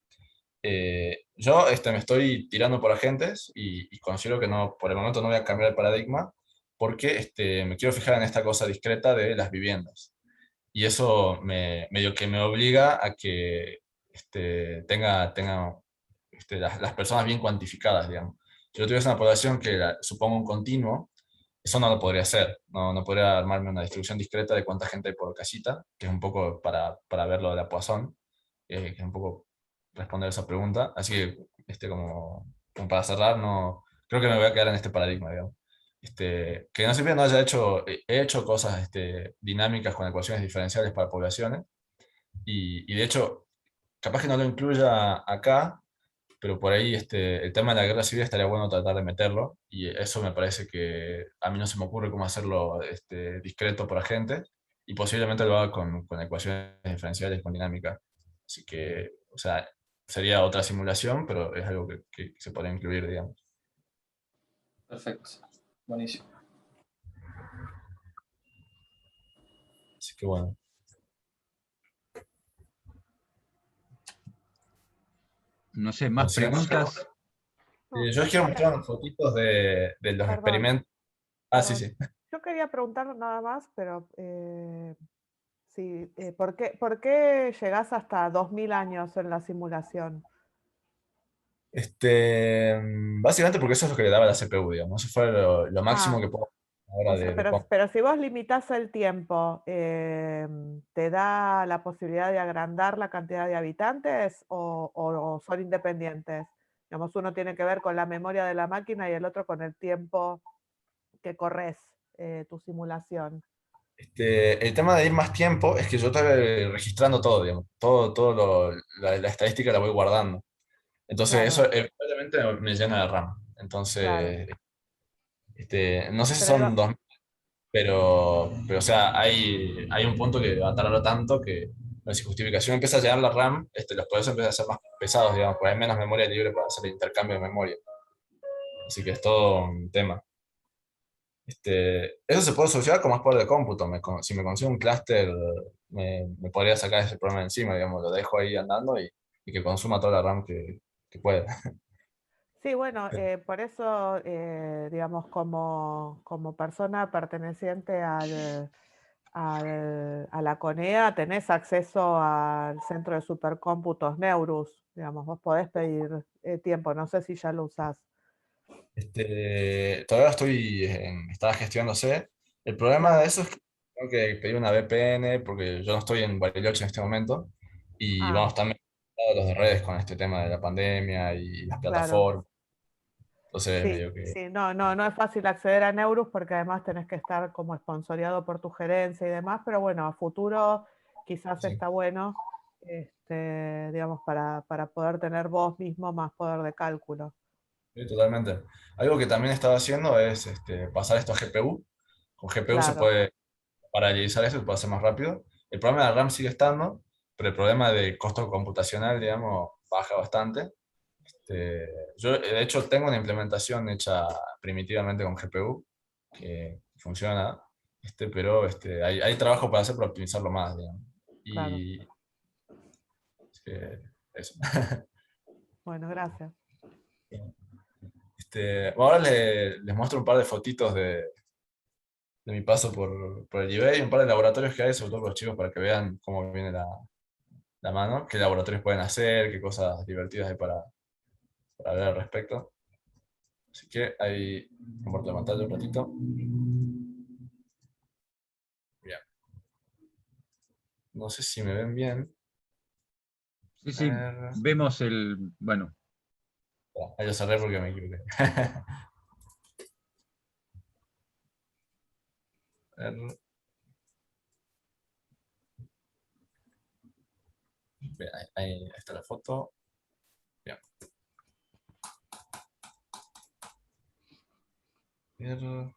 Yo me estoy tirando por agentes y considero que no, por el momento no voy a cambiar el paradigma porque me quiero fijar en esta cosa discreta de las viviendas. Y eso medio que me obliga a que tenga las personas bien cuantificadas, digamos. Si yo tuviese una población que suponga un continuo, eso no lo podría hacer. No podría armarme una distribución discreta de cuánta gente hay por casita, que es un poco para ver lo de la Poisson, que es un poco responder esa pregunta. Así que, como para cerrar, no, creo que me voy a quedar en este paradigma, digamos. Que no siempre no haya he hecho cosas dinámicas con ecuaciones diferenciales para poblaciones, y de hecho, capaz que no lo incluya acá, pero por ahí el tema de la guerra civil estaría bueno tratar de meterlo, y eso me parece que a mí no se me ocurre cómo hacerlo discreto por agente, y posiblemente lo haga con ecuaciones diferenciales con dinámica. Así que, o sea, sería otra simulación, pero es algo que se podría incluir, digamos. Perfecto, buenísimo. Así que bueno. No sé, más preguntas. Yo les quiero mostrar unas fotitos de los Perdón. experimentos. Sí, sí. Yo quería preguntar nada más, pero ¿por qué llegás hasta 2000 años en la simulación? Básicamente porque eso es lo que le daba la CPU, digamos. Eso fue lo máximo que puedo ahora O sea, pero si vos limitás el tiempo, ¿te da la posibilidad de agrandar la cantidad de habitantes o son independientes? Digamos, uno tiene que ver con la memoria de la máquina y el otro con el tiempo que corres tu simulación. El tema de ir más tiempo es que yo estoy registrando todo, digamos. La estadística la voy guardando. Entonces, Claro. eso evidentemente me llena de RAM. Entonces, no sé si son 2000, pero o sea, hay un punto que va a tardar tanto que si justificación empieza a llenar la RAM, los procesos empiezan a ser más pesados, digamos, porque hay menos memoria libre para hacer el intercambio de memoria. Así que es todo un tema. Eso se puede solucionar con más poder de cómputo. Si me consigo un clúster, me podría sacar ese problema encima, digamos, lo dejo ahí andando y que consuma toda la RAM que pueda. Sí, bueno, por eso, digamos, como persona perteneciente a la CONEA, tenés acceso al centro de supercómputos Neurus. Digamos, vos podés pedir tiempo, no sé si ya lo usás. Todavía estaba gestionándose. El problema de eso es que tengo que pedir una VPN porque yo no estoy en Bariloche en este momento, y vamos también los de redes con este tema de la pandemia y las plataformas. Entonces, medio que... Sí, no es fácil acceder a Neurus porque además tenés que estar como esponsoreado por tu gerencia y demás, pero bueno, a futuro quizás está bueno, digamos, para poder tener vos mismo más poder de cálculo. Sí, totalmente. Algo que también estaba haciendo es pasar esto a GPU. Con GPU se Claro. puede paralelizar eso, se puede hacer más rápido. El problema de la RAM sigue estando, pero el problema de costo computacional, digamos, baja bastante. Yo, de hecho, tengo una implementación hecha primitivamente con GPU que funciona, pero hay trabajo para hacer para optimizarlo más, digamos. Claro. Eso. Bueno, gracias. Ahora les muestro un par de fotitos de mi paso por el eBay, un par de laboratorios que hay, sobre todo para los chicos, para que vean cómo viene la mano, qué laboratorios pueden hacer, qué cosas divertidas hay para ver al respecto. Así que ahí comparto la pantalla un ratito. Bien. No sé si me ven bien. Sí, sí, vemos bueno. Ahí lo cerré porque me equivoqué. Bien, ahí está la foto. Bien.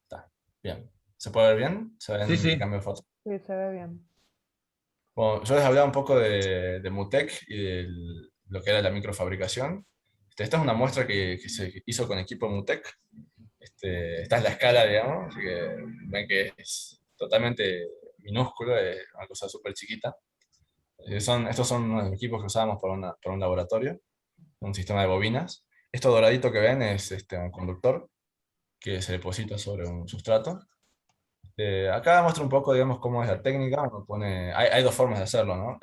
Está. Bien. ¿Se puede ver bien? ¿Se ven Sí. el cambio de foto? Sí, se ve bien. Bueno, yo les hablaba un poco de Mutec y de lo que era la microfabricación. Esta es una muestra que se hizo con equipo Mutec. Esta es la escala, digamos, así que ven que es totalmente minúsculo, es una cosa súper chiquita. Estos son unos equipos que usábamos para un laboratorio, un sistema de bobinas. Esto doradito que ven es un conductor que se deposita sobre un sustrato. Acá muestro un poco, digamos, cómo es la técnica. Hay dos formas de hacerlo, ¿no?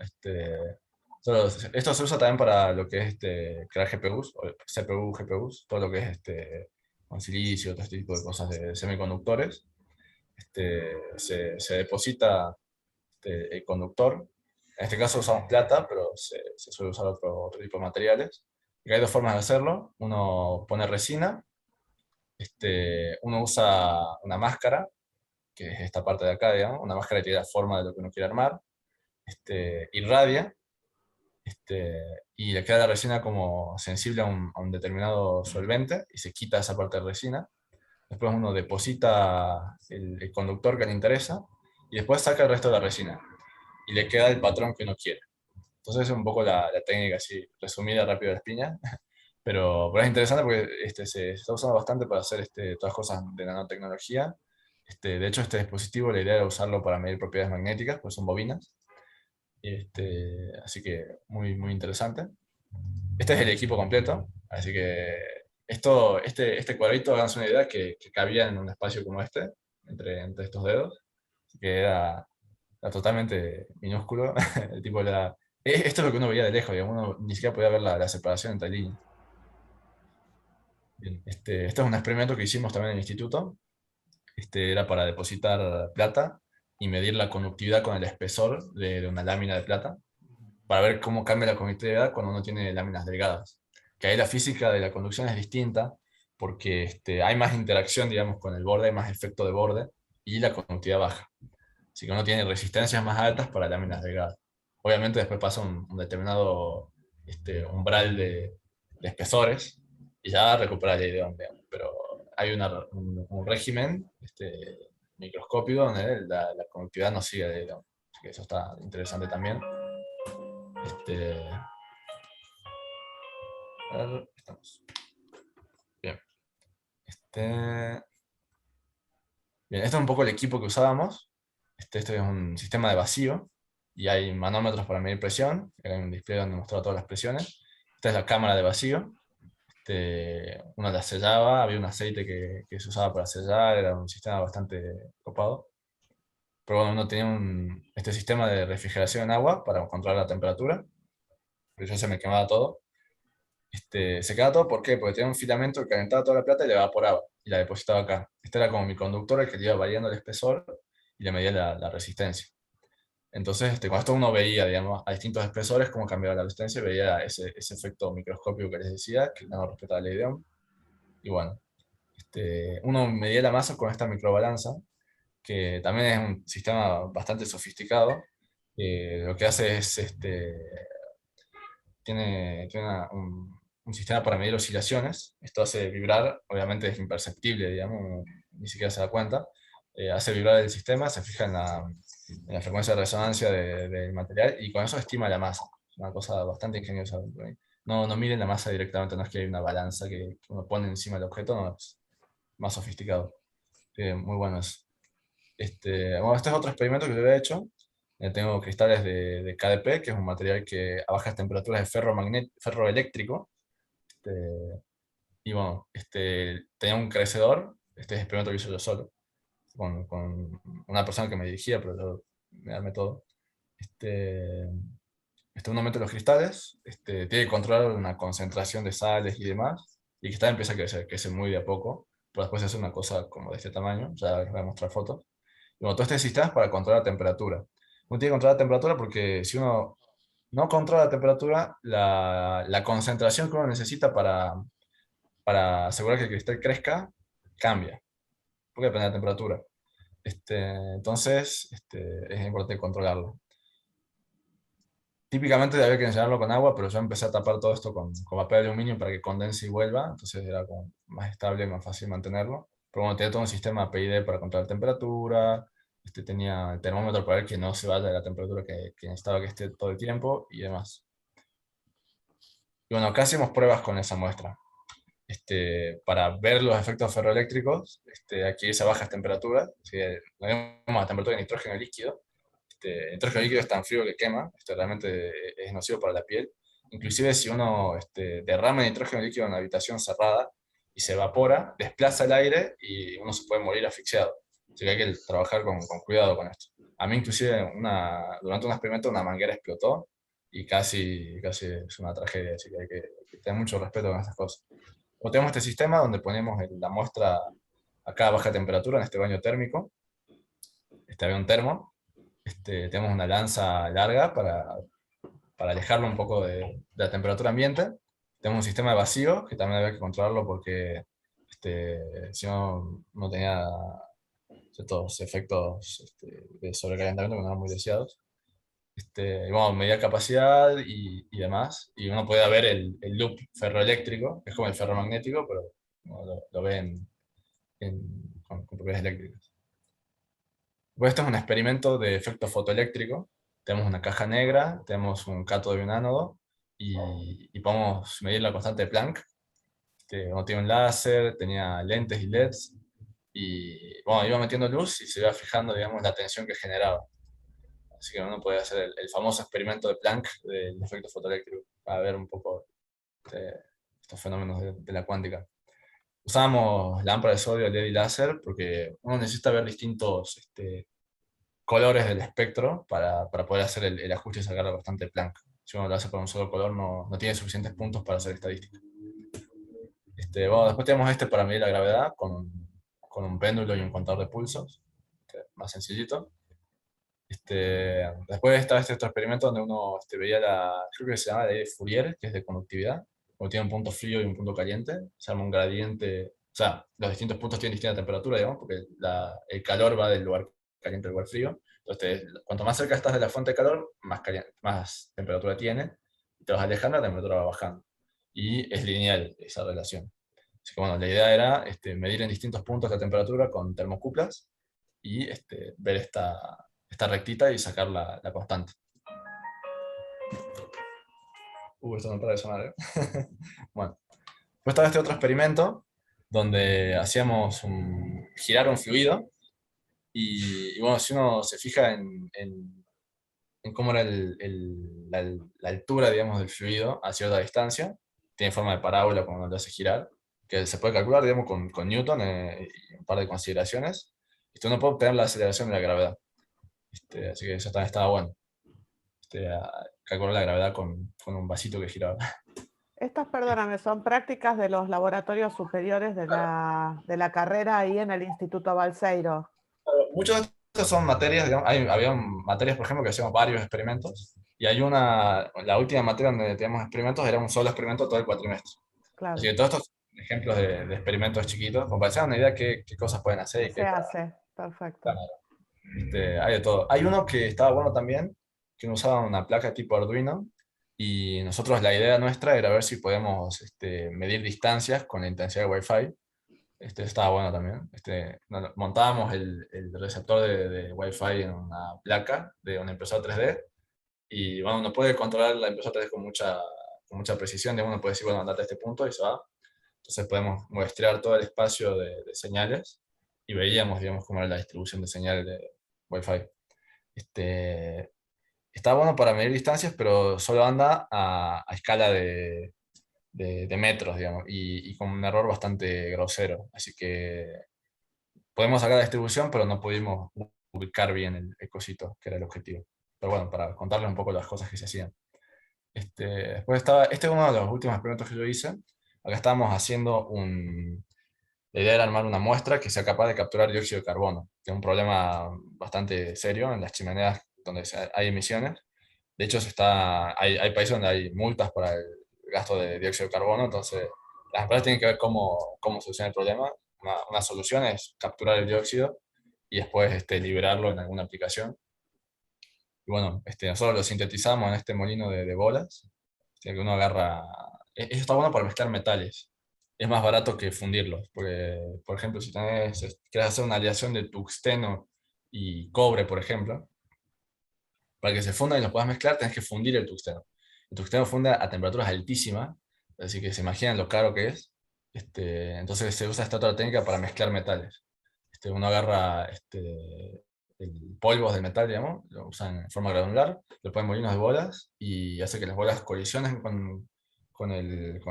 Esto se usa también para lo que es crear GPUs, o CPU, GPUs, todo lo que es con silicio, todo este tipo de cosas de semiconductores. Se deposita el conductor. En este caso usamos plata, pero se suele usar otro tipo de materiales. Y hay dos formas de hacerlo. Uno pone resina, uno usa una máscara, que es esta parte de acá, digamos, una máscara que tiene la forma de lo que uno quiere armar, irradia, y le queda la resina como sensible a un determinado solvente, y se quita esa parte de resina. Después uno deposita el conductor que le interesa, y después saca el resto de la resina, y le queda el patrón que uno quiere. Entonces es un poco la técnica así, resumida, rápido de las piñas, pero es interesante porque se está usando bastante para hacer todas cosas de nanotecnología. De hecho, este dispositivo, la idea era usarlo para medir propiedades magnéticas, pues son bobinas. Así que muy, muy interesante. Este es el equipo completo, así que este cuadrito, háganse una idea, que cabía en un espacio como entre estos dedos, así que era totalmente minúsculo. El tipo esto es lo que uno veía de lejos, digamos, uno ni siquiera podía ver la separación entre líneas. Bien, este es un experimento que hicimos también en el instituto. Era para depositar plata y medir la conductividad con el espesor de una lámina de plata, para ver cómo cambia la conductividad cuando uno tiene láminas delgadas. Que ahí la física de la conducción es distinta, porque hay más interacción, digamos, con el borde, hay más efecto de borde, y la conductividad baja. Así que uno tiene resistencias más altas para láminas delgadas. Obviamente después pasa un determinado umbral de espesores, y ya recupera la idea, digamos. Pero hay un régimen microscópico donde la conductividad no sigue, digamos. Así que eso está interesante también. A ver, estamos. Bien. Bien, esto es un poco el equipo que usábamos. Este es un sistema de vacío, y hay manómetros para medir presión. Hay un display donde mostraba todas las presiones. Esta es la cámara de vacío. Uno la sellaba, había un aceite que se usaba para sellar, era un sistema bastante copado. Pero bueno, uno tenía este sistema de refrigeración en agua para controlar la temperatura, pero ya se me quemaba todo. Se quedaba todo, ¿por qué? Porque tenía un filamento que calentaba toda la plata y le evaporaba, y la depositaba acá. Este era como mi conductor, el que le iba variando el espesor y le medía la resistencia. Entonces, con esto uno veía, digamos, a distintos espesores cómo cambiaba la resistencia, y veía ese efecto microscópico que les decía, que no respetaba el idioma. Y bueno, uno medía la masa con esta microbalanza, que también es un sistema bastante sofisticado. Lo que hace es, tiene un sistema para medir oscilaciones. Esto hace vibrar, obviamente es imperceptible, digamos, uno ni siquiera se da cuenta. Hace vibrar el sistema, se fija en la frecuencia de resonancia del material, y con eso estima la masa. Es una cosa bastante ingeniosa. No miren la masa directamente, no es que hay una balanza que uno pone encima del objeto, no, es más sofisticado. Muy bueno eso. Bueno, este es otro experimento que yo había hecho. Tengo cristales de KDP, que es un material que a bajas temperaturas es ferroeléctrico. Y bueno, tenía un crecedor, este experimento que hice yo solo, con una persona que me dirigía, pero yo me armé todo. Uno mete los cristales, tiene que controlar una concentración de sales y demás, y el cristal empieza a crece muy de a poco, pero después hace una cosa como de este tamaño, ya les voy a mostrar fotos. Y bueno, todo este sistema es para controlar la temperatura. Uno tiene que controlar la temperatura porque si uno no controla la temperatura, la concentración que uno necesita para asegurar que el cristal crezca, cambia, porque depende de la temperatura. Entonces, es importante controlarlo. Típicamente había que llenarlo con agua, pero yo empecé a tapar todo esto con papel de aluminio para que condense y vuelva, entonces era como más estable y más fácil mantenerlo. Pero bueno, tenía todo un sistema PID para controlar temperatura, tenía el termómetro para ver que no se vaya de la temperatura que necesitaba que esté todo el tiempo y demás. Y bueno, acá hacemos pruebas con esa muestra. Para ver los efectos ferroeléctricos, aquí es a bajas temperaturas, vemos la temperatura de nitrógeno líquido. El nitrógeno líquido es tan frío que quema, realmente es nocivo para la piel. Inclusive si uno derrama nitrógeno líquido en una habitación cerrada y se evapora, desplaza el aire y uno se puede morir asfixiado. Así que hay que trabajar con cuidado con esto. A mí inclusive durante un experimento una manguera explotó y casi es una tragedia, así que hay que tener mucho respeto con estas cosas. Tenemos este sistema donde ponemos la muestra acá a baja temperatura en este baño térmico. Había un termo. Tenemos una lanza larga para alejarlo un poco de la temperatura ambiente. Tenemos un sistema de vacío que también había que controlarlo porque si no tenía ciertos efectos de sobrecalentamiento que no eran muy deseados. Y bueno, medía capacidad y demás, y uno puede ver el loop ferroeléctrico, que es como el ferromagnético, pero lo ve con propiedades eléctricas. Pues esto es un experimento de efecto fotoeléctrico. Tenemos una caja negra, tenemos un cátodo y un ánodo, y podemos medir la constante de Planck. Uno tiene un láser, tenía lentes y LEDs, y bueno, iba metiendo luz y se iba fijando, digamos, la tensión que generaba. Así que uno puede hacer el famoso experimento de Planck del efecto fotoeléctrico para ver un poco estos fenómenos de la cuántica. Usábamos lámpara de sodio, LED y láser porque uno necesita ver distintos colores del espectro para poder hacer el ajuste y sacar la constante de Planck. Si uno lo hace por un solo color no tiene suficientes puntos para hacer estadística. Bueno, después tenemos para medir la gravedad con un péndulo y un contador de pulsos, más sencillito. Después estaba este otro experimento donde uno veía creo que se llama la ley de Fourier, que es de conductividad, como tiene un punto frío y un punto caliente, se arma un gradiente, o sea, los distintos puntos tienen distinta temperatura, digamos, porque el calor va del lugar caliente al lugar frío. Entonces, cuanto más cerca estás de la fuente de calor, más temperatura tiene, y te vas alejando, la temperatura va bajando. Y es lineal esa relación. Así que bueno, la idea era medir en distintos puntos la temperatura con termocuplas y ver esta rectita y sacar la constante. Esto no para de sonar, ¿eh? Bueno, pues estaba este otro experimento donde hacíamos girar un fluido y bueno, si uno se fija en cómo era la altura, digamos, del fluido a cierta distancia, tiene forma de parábola cuando lo hace girar, que se puede calcular, digamos, con Newton y un par de consideraciones, y uno puede obtener la aceleración de la gravedad. Así que eso también estaba bueno. Calcular la gravedad con un vasito que giraba. Estas, perdóname, son prácticas de los laboratorios superiores de la carrera ahí en el Instituto Balseiro. Muchos de estos son materias, digamos, había materias, por ejemplo, que hacíamos varios experimentos, y hay la última materia donde teníamos experimentos, era un solo experimento todo el cuatrimestre. Claro. Así que todos estos son ejemplos de experimentos chiquitos, como para hacer una idea de qué cosas pueden hacer. ¿Qué se hace? Perfecto. Hay de todo. Hay uno que estaba bueno también, que uno usaba una placa tipo Arduino, y nosotros la idea nuestra era ver si podemos medir distancias con la intensidad de Wi-Fi. Estaba bueno también. Montábamos el receptor de Wi-Fi en una placa de una impresora 3D, y bueno, uno puede controlar la impresora 3D con mucha precisión. Uno puede decir, bueno, andate a este punto y se va. Entonces podemos muestrear todo el espacio de señales y veíamos, digamos, cómo era la distribución de señales de Wi-Fi. Está bueno para medir distancias, pero solo anda a escala de metros, digamos, y con un error bastante grosero. Así que podemos sacar la distribución, pero no pudimos ubicar bien el cosito, que era el objetivo. Pero bueno, para contarles un poco las cosas que se hacían. Después estaba, este es uno de los últimos experimentos que yo hice. Acá estábamos haciendo la idea era armar una muestra que sea capaz de capturar dióxido de carbono, que es un problema bastante serio en las chimeneas donde hay emisiones. De hecho, hay países donde hay multas para el gasto de dióxido de carbono, entonces las empresas tienen que ver cómo solucionar el problema. Una solución es capturar el dióxido y después liberarlo en alguna aplicación. Y bueno, nosotros lo sintetizamos en este molino de bolas, que uno agarra. Eso está bueno para mezclar metales. Es más barato que fundirlos, porque, por ejemplo, si quieres hacer una aleación de tungsteno y cobre, por ejemplo, para que se fundan y los puedas mezclar, tenés que fundir el tungsteno. El tungsteno funde a temperaturas altísimas, así que se imaginan lo caro que es. Entonces se usa esta otra técnica para mezclar metales. Uno agarra el polvo del metal, digamos, lo usan en forma granular, lo ponen en molinos de bolas y hace que las bolas colisionen con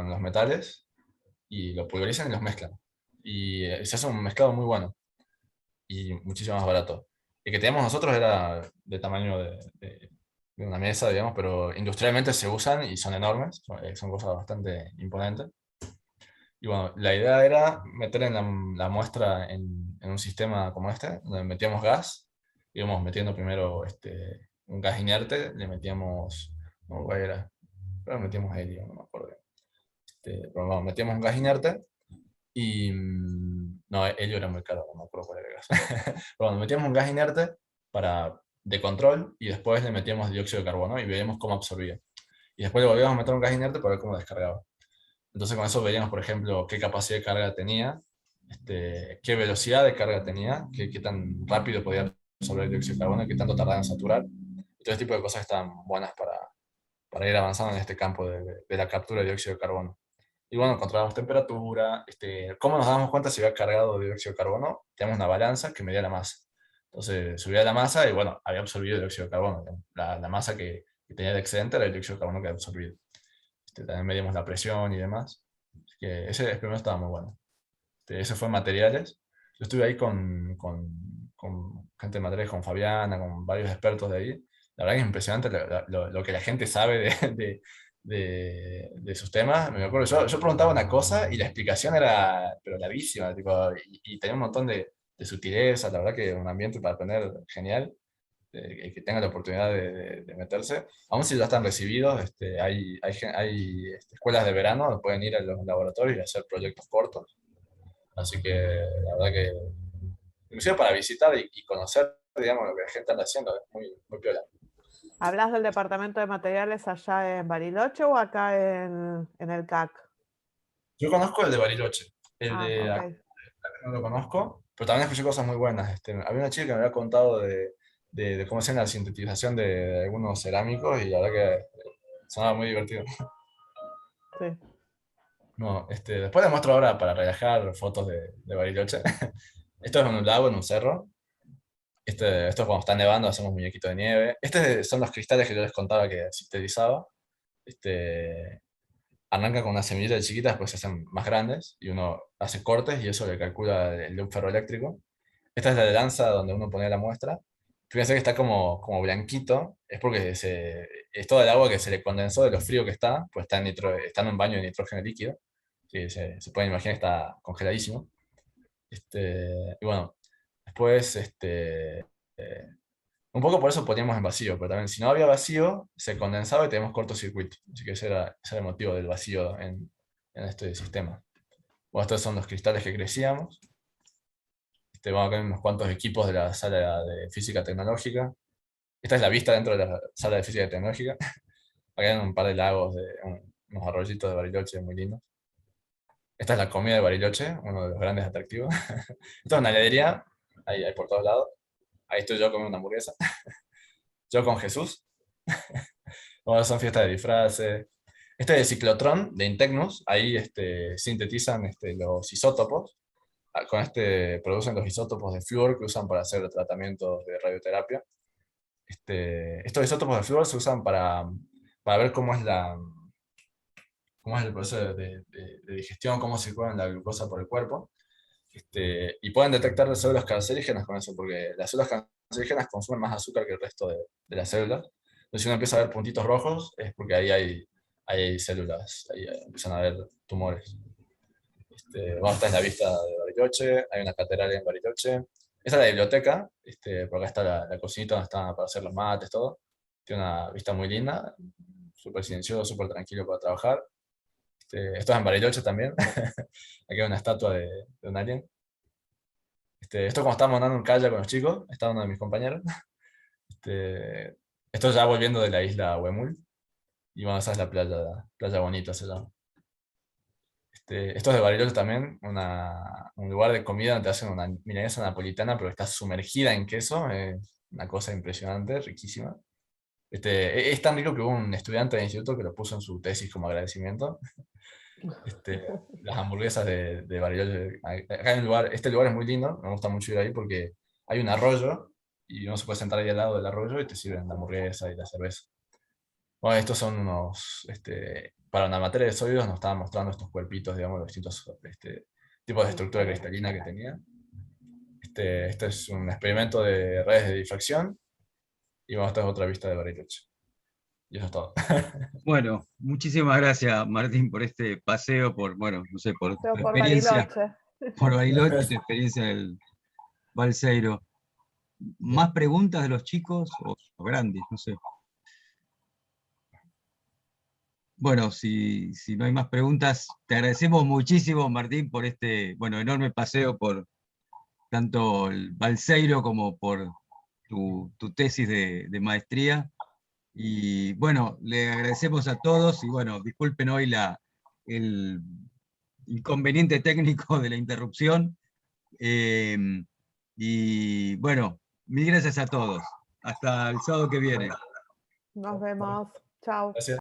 los metales y lo pulverizan y los mezclan. Y se hace un mezclado muy bueno y muchísimo más barato. El que teníamos nosotros era de tamaño de una mesa, digamos, pero industrialmente se usan y son enormes, son cosas bastante imponentes. Y bueno, la idea era meter en la muestra en un sistema como este, donde metíamos gas, íbamos metiendo primero un gas inerte, le metíamos, no, ¿cuál era? Pero metíamos helio, no me acuerdo. Pero bueno, metíamos un gas inerte y, no, helio era muy caro, no me acuerdo cuál era el gas. Pero bueno, metíamos un gas inerte de control y después le metíamos dióxido de carbono y veíamos cómo absorbía. Y después le volvíamos a meter un gas inerte para ver cómo descargaba. Entonces con eso veíamos, por ejemplo, qué capacidad de carga tenía, qué velocidad de carga tenía, qué tan rápido podía absorber el dióxido de carbono, qué tanto tardaba en saturar. Y todo este tipo de cosas están buenas para ir avanzando en este campo de la captura de dióxido de carbono. Y bueno, controlamos temperatura. ¿Cómo nos damos cuenta si había cargado dióxido de carbono? Tenemos una balanza que medía la masa. Entonces subía la masa y bueno, había absorbido dióxido de carbono. La masa que tenía de excedente era el dióxido de carbono que había absorbido. También medimos la presión y demás. Así que ese experimento estaba muy bueno. Ese fue en materiales. Yo estuve ahí con gente de materiales, con Fabiana, con varios expertos de ahí. La verdad que es impresionante lo que la gente sabe de sus temas. Me acuerdo, yo preguntaba una cosa y la explicación era pero larguísima, tipo, y tenía un montón de sutileza. La verdad que un ambiente para aprender genial. Que tenga la oportunidad de meterse, aún si ya están recibidos, hay escuelas de verano donde pueden ir a los laboratorios y hacer proyectos cortos, así que la verdad que, inclusive para visitar y conocer, digamos, lo que la gente anda haciendo, es muy, muy piola. ¿Hablas del departamento de materiales allá en Bariloche o acá en el CAC? Yo conozco el de Bariloche, el de ok. acá no lo conozco, pero también escuché cosas muy buenas. Había una chica que me había contado de cómo hacían la sintetización de algunos cerámicos y la verdad que sonaba muy divertido. Sí. No, después les muestro ahora para relajar fotos de Bariloche. Esto es en un lago, en un cerro. Esto es cuando está nevando, hacemos muñequitos de nieve. Son los cristales que yo les contaba que sintetizaba. Arranca con una semillita de chiquita, después se hacen más grandes y uno hace cortes y eso le calcula el loop ferroeléctrico. Esta es la de lanza donde uno pone la muestra. Fíjense que está como blanquito, es porque es todo el agua que se le condensó de lo frío que está, pues está en un baño de nitrógeno líquido. Sí, se pueden imaginar, está congeladísimo. Y bueno, después, un poco por eso poníamos en vacío, pero también si no había vacío, se condensaba y teníamos cortocircuito. Así que ese era el motivo del vacío en este sistema. Bueno, estos son los cristales que crecíamos. Vamos a ver unos cuantos equipos de la sala de física tecnológica. Esta es la vista dentro de la sala de física tecnológica. Acá hay un par de lagos, unos arroyitos de Bariloche muy lindos. Esta es la comida de Bariloche, uno de los grandes atractivos. Esto es una heladería, hay por todos lados. Ahí estoy yo comiendo una hamburguesa. Yo con Jesús. Bueno, son fiestas de disfraces. Este es el ciclotrón de Intecnus. Ahí sintetizan los isótopos. Con producen los isótopos de flúor que usan para hacer tratamientos de radioterapia. Estos isótopos de flúor se usan para ver cómo es el proceso de digestión, cómo circula la glucosa por el cuerpo. Y pueden detectar las células cancerígenas con eso, porque las células cancerígenas consumen más azúcar que el resto de las células. Entonces, si uno empieza a ver puntitos rojos, es porque ahí hay células, ahí empiezan a haber tumores. Bueno, esta es la vista de Bariloche, hay una catedral en Bariloche. Esta es la biblioteca, por acá está la cocinita donde está para hacer los mates, todo. Tiene una vista muy linda, súper silencioso, súper tranquilo para trabajar. Esto es en Bariloche también. Aquí hay una estatua de un alien. Esto como estábamos andando en kayak con los chicos, está uno de mis compañeros. Esto ya volviendo de la isla Huemul. Y bueno, esa es la playa Bonita se llama. Esto es de Bariloche también, un lugar de comida donde te hacen una milanesa napolitana, pero está sumergida en queso, es una cosa impresionante, riquísima. Es tan rico que hubo un estudiante del instituto que lo puso en su tesis como agradecimiento. Las hamburguesas de Bariloche. Acá hay un lugar, este lugar es muy lindo, me gusta mucho ir ahí porque hay un arroyo y uno se puede sentar ahí al lado del arroyo y te sirven la hamburguesa y la cerveza. Bueno, estos son unos, para una materia de sólidos nos estaban mostrando estos cuerpitos, digamos, los distintos tipos de estructura cristalina que tenía. Este es un experimento de redes de difracción y bueno, esta es otra vista de Bariloche. Y eso es todo. Bueno, muchísimas gracias, Martín, por este paseo, por tu Por experiencia Bariloche. por Bariloche y tu experiencia en el Balseiro. ¿Más preguntas de los chicos o grandes? No sé. Bueno, si no hay más preguntas, te agradecemos muchísimo, Martín, por este enorme paseo por tanto el Balseiro como por tu tesis de maestría. Y bueno, le agradecemos a todos y bueno, disculpen hoy el inconveniente técnico de la interrupción. Y bueno, mil gracias a todos. Hasta el sábado que viene. Nos vemos. Chao. Gracias.